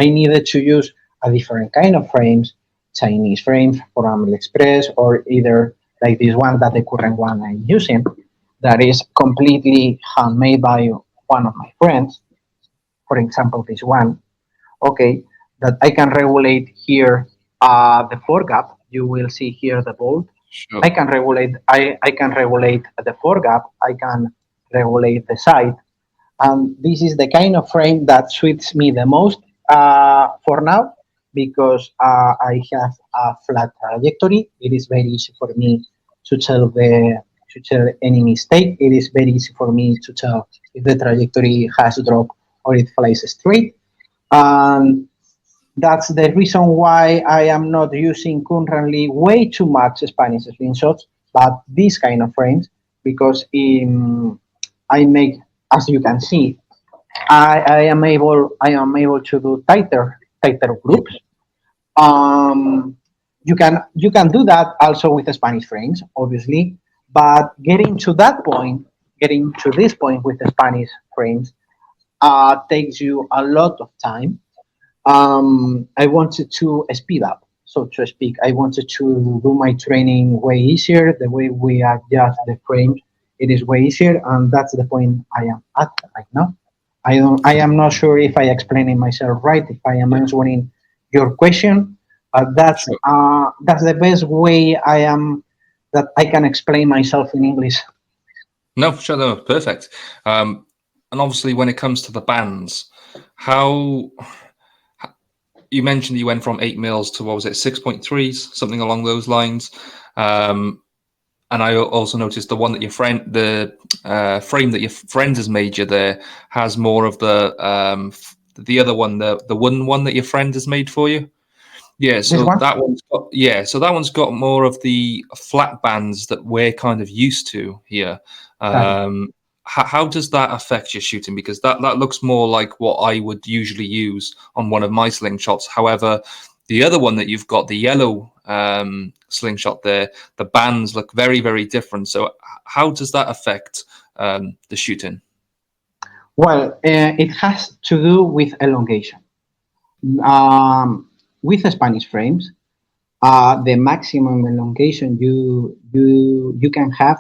I needed to use a different kind of frames, Chinese frames from AliExpress, or either like this one, that the current one I'm using, that is completely handmade by one of my friends. For example, this one, okay, that I can regulate here the foregap. You will see here the bolt. I Sure. can regulate. I can regulate the foregap. I can regulate the side, and this is the kind of frame that suits me the most for now, because I have a flat trajectory. It is very easy for me to tell any mistake. It is very easy for me to tell if the trajectory has dropped or it flies straight. And that's the reason why I am not using currently way too much Spanish slingshots, but these kind of frames, because I make, as you can see, I am able to do tighter groups. Um, you can do that also with the Spanish frames, obviously, but getting to this point with the Spanish frames takes you a lot of time. I wanted to speed up, so to speak. I wanted to do my training way easier. The way we adjust the frames, it is way easier, and that's the point I am at right now. I am not sure if I explaining myself right, if I am Yeah, answering your question, but sure. that's the best way that I can explain myself in English. No, sure, no, perfect. And obviously, when it comes to the bands, how you mentioned you went from 8 mils to what was it, 6.3s, something along those lines. Um, and I also noticed the one that your friend, the frame that your friend has made you there, has more of the other one, the wooden one that your friend has made for you. Yeah, This so one, so that one's got more of the flat bands that we're kind of used to here. exactly. How does that affect your shooting? Because that looks more like what I would usually use on one of my slingshots. However, the other one that you've got, the yellow slingshot there, the bands look very, very different. So how does that affect the shooting? Well, it has to do with elongation. With the Spanish frames, the maximum elongation you can have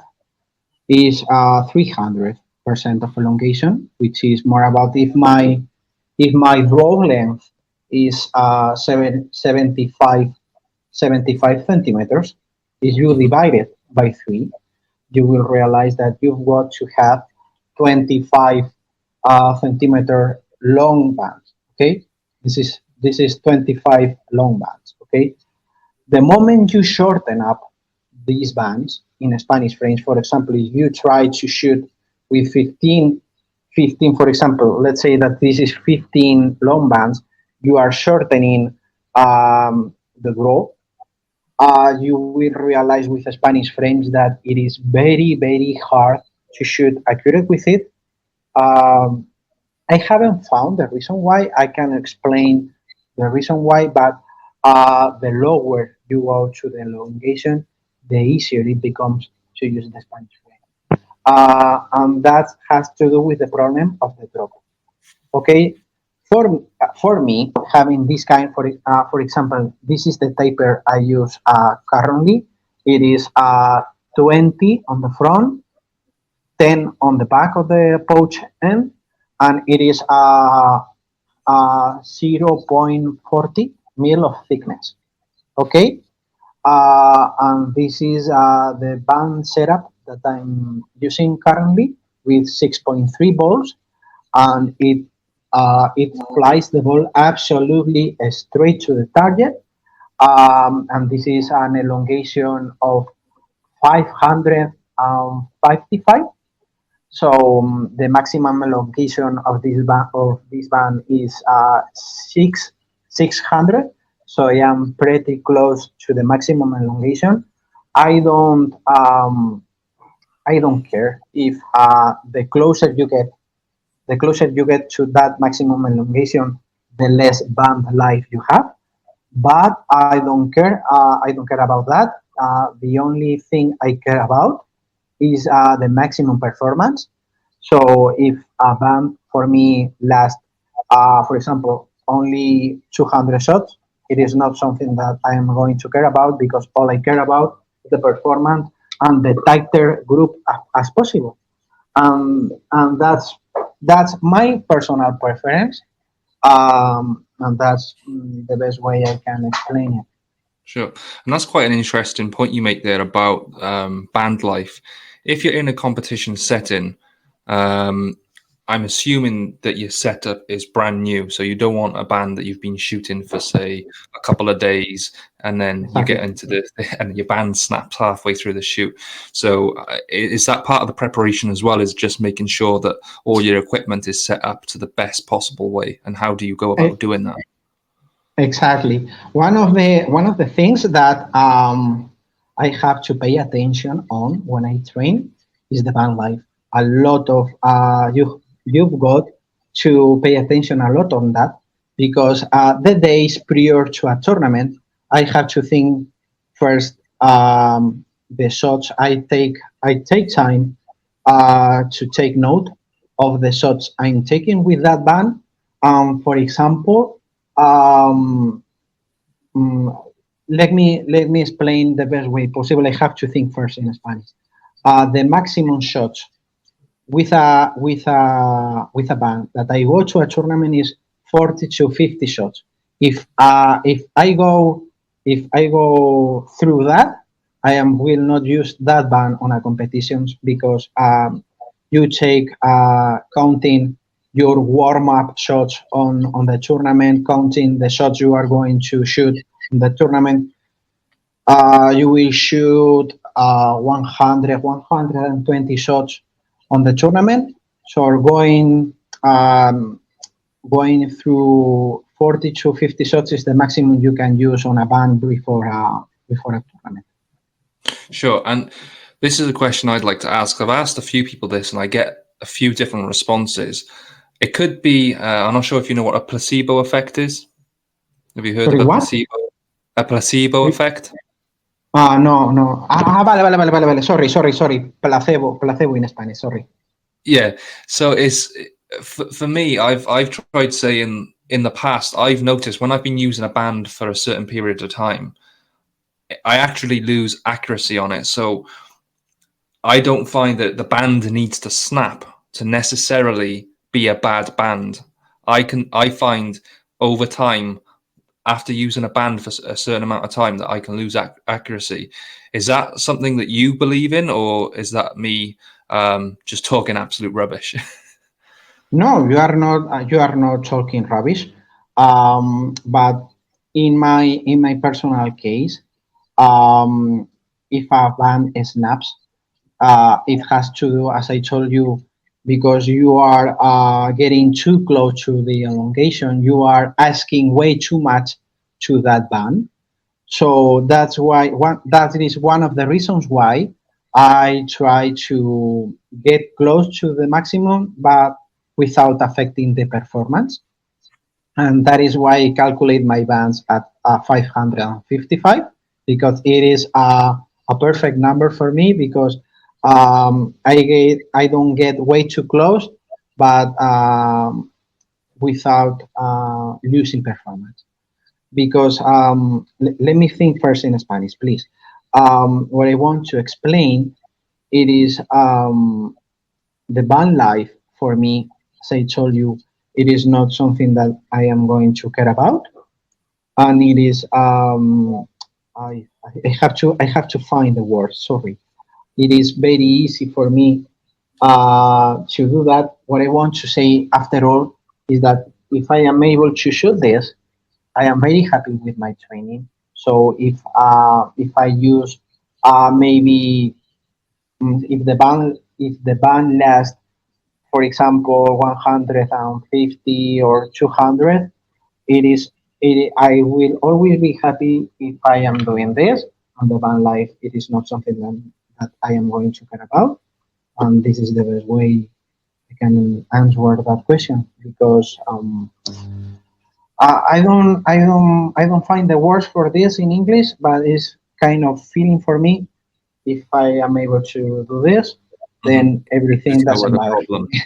is 300% of elongation, which is more about if my draw length is 75 centimeters, if you Hmm. divide it by three, you will realize that you've got to have 25 centimeter long bands. Okay, this is 25 long bands. Okay, the moment you shorten up these bands in Spanish frames, for example, if you try to shoot with 15, for example, let's say that this is 15 long bands, you are shortening the draw. You will realize with Spanish frames that it is very, very hard to shoot accurate with it. Um, I haven't found the reason why. I can explain the reason why, but the lower you go to the elongation, the easier it becomes to use the Spanish frame. And that has to do with the problem of the drop. Okay, for me, having this kind, for example, this is the taper I use currently. It is 20 on the front, 10 on the back of the pouch end, and it is 0.40 mil of thickness. Okay, and this is the band setup that I'm using currently with 6.3 balls, and it flies the ball absolutely straight to the target. And this is an elongation of 555. So the maximum elongation of this band is 600. So I am pretty close to the maximum elongation. I don't um, I don't care if the closer you get to that maximum elongation, the less band life you have. But I don't care. I don't care about that. The only thing I care about is the maximum performance. So if a band for me lasts, for example, only 200 shots, it is not something that I am going to care about because all I care about is the performance and the tighter group as possible. And that's my personal preference, and that's the best way I can explain it. Sure. And that's quite an interesting point you make there about band life. If you're in a competition setting, um, I'm assuming that your setup is brand new. So you don't want a band that you've been shooting for, say, a couple of days, and then you Exactly. get into and your band snaps halfway through the shoot. So is that part of the preparation as well, is just making sure that all your equipment is set up to the best possible way? And how do you go E- about doing that? Exactly. One of the things that I have to pay attention on when I train is the band life. A lot of you've got to pay attention a lot on that because the days prior to a tournament, I have to think. first, the shots I take time to take note of the shots I'm taking with that band. For example, um, mm, let me explain the best way possible. I have to think first in Spanish. The maximum shots with a band that I go to a tournament is 40 to 50 shots. If I go through that, I am will not use that band on a competitions because you take counting your warm up shots on the tournament, counting the shots you are going to shoot in the tournament. You will shoot 100, 120 shots on the tournament. So going through 40 to 50 shots is the maximum you can use on a band before a tournament. Sure. And this is a question I'd like to ask. I've asked a few people this and I get a few different responses. It could be, I'm not sure if you know what a placebo effect is. Have you heard Sorry, of a what? placebo? A placebo effect? No, no. Vale. Sorry. Placebo in Spanish. Sorry. Yeah. So it's for me. I've tried saying in the past. I've noticed when I've been using a band for a certain period of time, I actually lose accuracy on it. So I don't find that the band needs to snap to necessarily be a bad band. I find over time after using a band for a certain amount of time that I can lose accuracy. Is that something that you believe in, or is that me just talking absolute rubbish? No, you are not. You are not talking rubbish. But in my personal case, if a band snaps, it has to do, as I told you, because you are getting too close to the elongation. You are asking way too much to that band. So that is one of the reasons why I try to get close to the maximum, but without affecting the performance. And that is why I calculate my bands at 555 because it is a perfect number for me because I don't get way too close, but without losing performance because let me think first in Spanish, please. What I want to explain it is the band life for me. As I told you, it is not something that I am going to care about, and it is I have to find the word. Sorry, it is very easy for me to do that. What I want to say after all is that if I am able to shoot this, I am very happy with my training. So if I use maybe if the band lasts, for example, 150 or 200, I will always be happy if I am doing this. And the band life, it is not something that I am going to care about. And this is the best way I can answer that question because I don't find the words for this in English, but it's kind of feeling for me. If I am able to do this, Mhm. then everything There's no doesn't other matter for problem. me.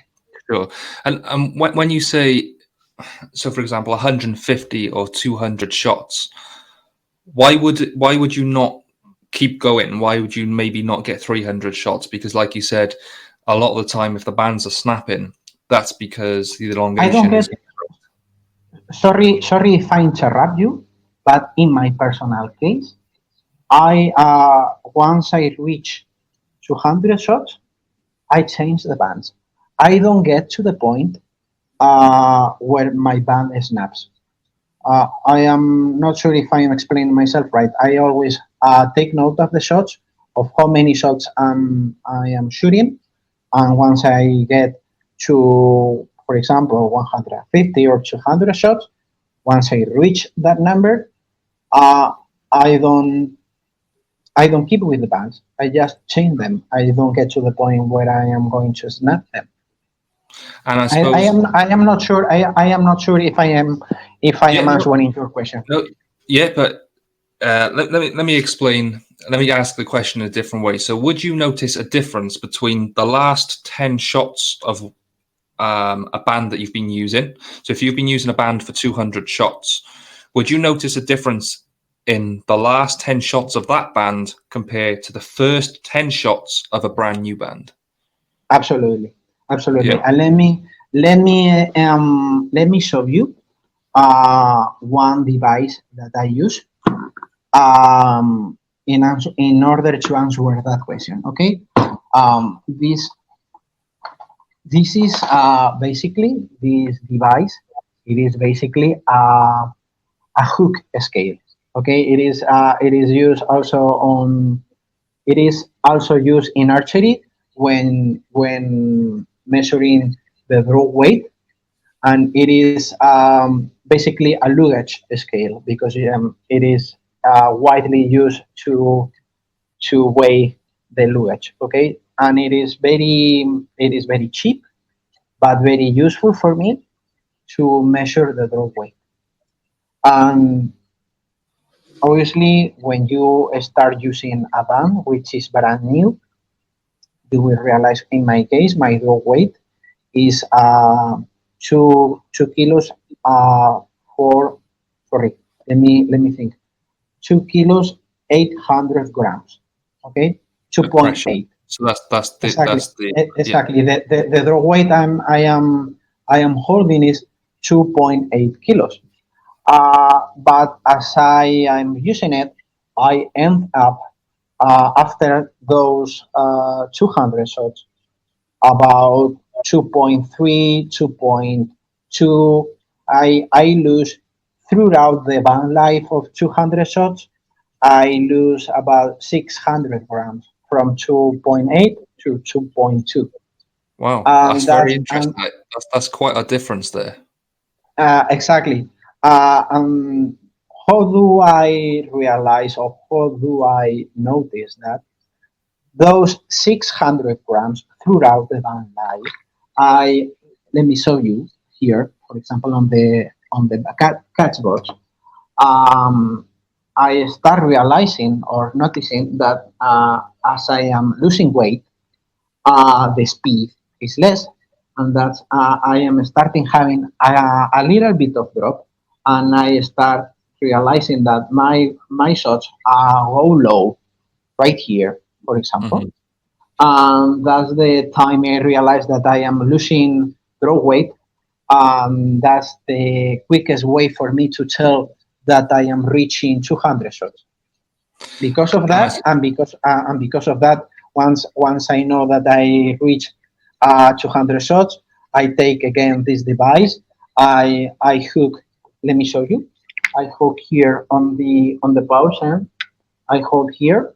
Sure. And when you say, so for example, 150 or 200 shots, why would you not keep going? Why would you maybe not get 300 shots? Because like you said, a lot of the time, if the bands are snapping, that's because the I don't elongation get is. sorry if I interrupt you, but in my personal case, I once I reach 200 shots, I change the bands. I don't get to the point where my band snaps. I am not sure if I am explaining myself right. I always take note of the shots, of how many shots I am shooting, and once I get to, for example, 150 or 200 shots, once I reach that number, uh, I don't I don't keep with the bands. I just change them. I don't get to the point where I am going to snap them. And I I suppose, am I am not sure. I am not sure if I am yeah, no, answering your question. no, yeah, but let me explain. Let me ask the question in a different way. So, would you notice a difference between the last 10 shots of a band that you've been using? So, if you've been using a band for 200 shots, would you notice a difference in the last 10 shots of that band compared to the first 10 shots of a brand new band? Absolutely, absolutely. Yeah. And let me show you one device that I use in order to answer that question. Okay, this is basically this device. It is basically a hook scale. Okay, it is used also on it is also used in archery when measuring the draw weight, and it is basically a luggage scale because it is widely used to weigh the luggage. Okay, and it is very cheap but very useful for me to measure the draw weight. And obviously, when you start using a band which is brand new, you will realize in my case my draw weight is 2 kilos for sorry let me think 2 kilos 800 grams. Okay, The pressure. 2.8. So Exactly. that's the yeah. Exactly. The draw weight I am holding is 2.8 kilos. But as I am using it, I end up after those 200 shots about 2.3, 2.2. I lose throughout the band life of 200 shots. I lose about 600 grams from 2.8 to 2.2. Wow, And that's very that's interesting. That's quite a difference there. exactly. And how do I realize or how do I notice that those 600 grams throughout the band life? I let me show you here. For example, on the catch box, um, I start realizing or noticing that as I am losing weight, the speed is less, and that I am starting having a little bit of drop, and I start realizing that my shots go low right here, for example. Hmm. And that's the time I realize that I am losing draw weight. That's the quickest way for me to tell that I am reaching 200 shots. Because of And I, that, and because of that, once I know that I reach 200 shots, I take again this device. I hook. Let me show you. I hook here on the pouch end. I hold here,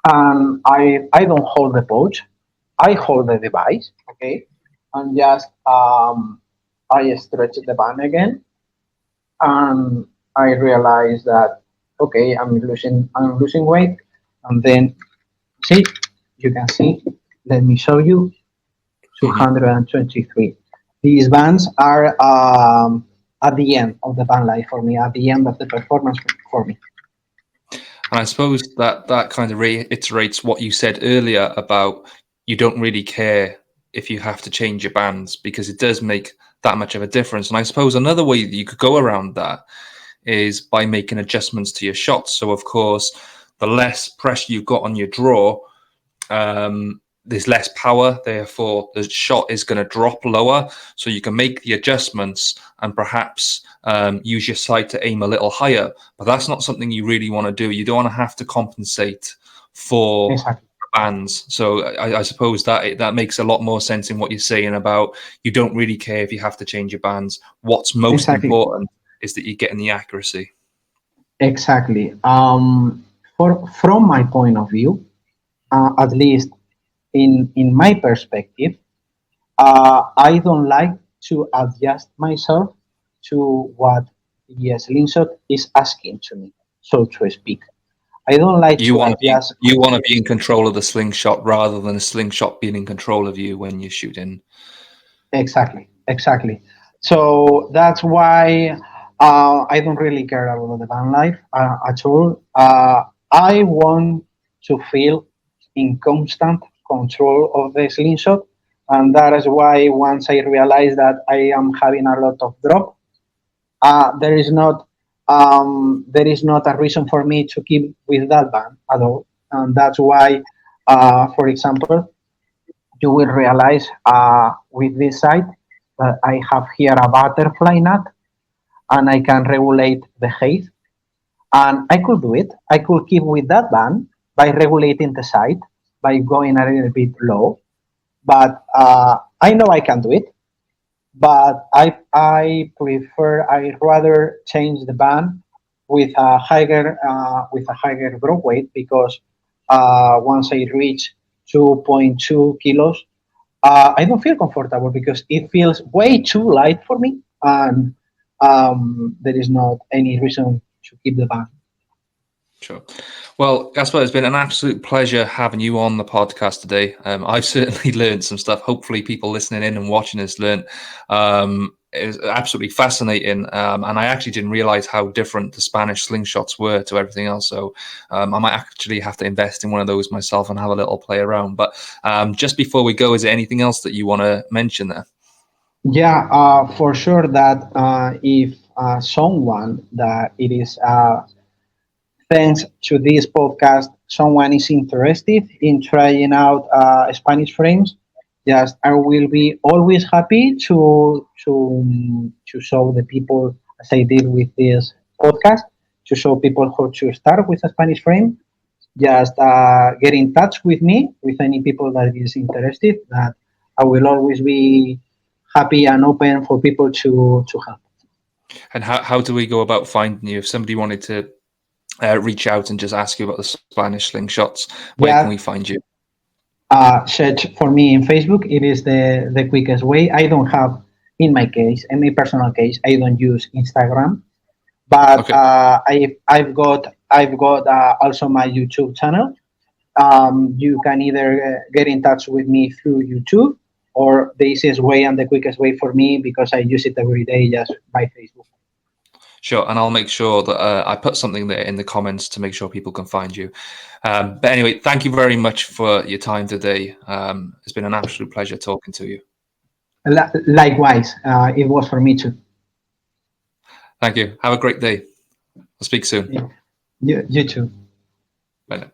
and I don't hold the pouch. I hold the device. Okay, and just I stretch the band again, and I realize that okay, I'm losing weight, and then see, you can see. Let me show you. mhm. 223. These bands are at the end of the band life for me, at the end of the performance for me. And I suppose that kind of reiterates what you said earlier about you don't really care if you have to change your bands because it does make that much of a difference. And I suppose another way that you could go around that is by making adjustments to your shots. So of course, the less pressure you've got on your draw, there's less power, therefore the shot is going to drop lower. So you can make the adjustments and perhaps use your sight to aim a little higher. But that's not something you really want to do. You don't want to have to compensate for Exactly. bands. So I suppose that makes a lot more sense in what you're saying about you don't really care if you have to change your bands. What's most Exactly. important is that you're getting the accuracy. Exactly. From my point of view, at least in my perspective, I don't like to adjust myself to what the slingshot is asking to me, so to speak. I don't like to adjust. You want to be in control of the slingshot rather than a slingshot being in control of you when you're shooting. Exactly, exactly. So that's why. I don't really care about the van life at all. I want to feel in constant control of the slingshot, and that is why once I realized that I am having a lot of drop, there is not a reason for me to keep with that van at all, and that's why, for example, you will realize with this site that I have here a butterfly nut and I can regulate the height. And I could do it. I could keep with that band by regulating the site, by going a little bit low. But I know I can do it. But I rather change the band with a higher growth weight because once I reach 2.2 kilos, I don't feel comfortable because it feels way too light for me, and there is not any reason to keep the band. Sure. Well, Gaspar, it's been an absolute pleasure having you on the podcast today. I've certainly learned some stuff. Hopefully, people listening in and watching this learned. It was absolutely fascinating, and I actually didn't realize how different the Spanish slingshots were to everything else. So I might actually have to invest in one of those myself and have a little play around. But just before we go, is there anything else that you want to mention there? Yeah, for sure that if someone that it is thanks to this podcast, someone is interested in trying out Spanish frames, just I will be always happy to show the people as I did with this podcast to show people how to start with a Spanish frame. Just get in touch with me with any people that is interested. That I will always be happy and open for people to help. And how do we go about finding you? If somebody wanted to reach out and just ask you about the Spanish slingshots, where can we Yeah, find you? search for me in Facebook. It is the quickest way. I don't have, in my personal case, I don't use Instagram, but Okay. I've got also my YouTube channel. You can either get in touch with me through YouTube, or the easiest way and the quickest way for me because I use it every day just by Facebook. Sure, and I'll make sure that I put something there in the comments to make sure people can find you. But anyway, thank you very much for your time today. It's been an absolute pleasure talking to you. Likewise, it was for me too. Thank you. Have a great day. I'll speak soon. You too. Bye now.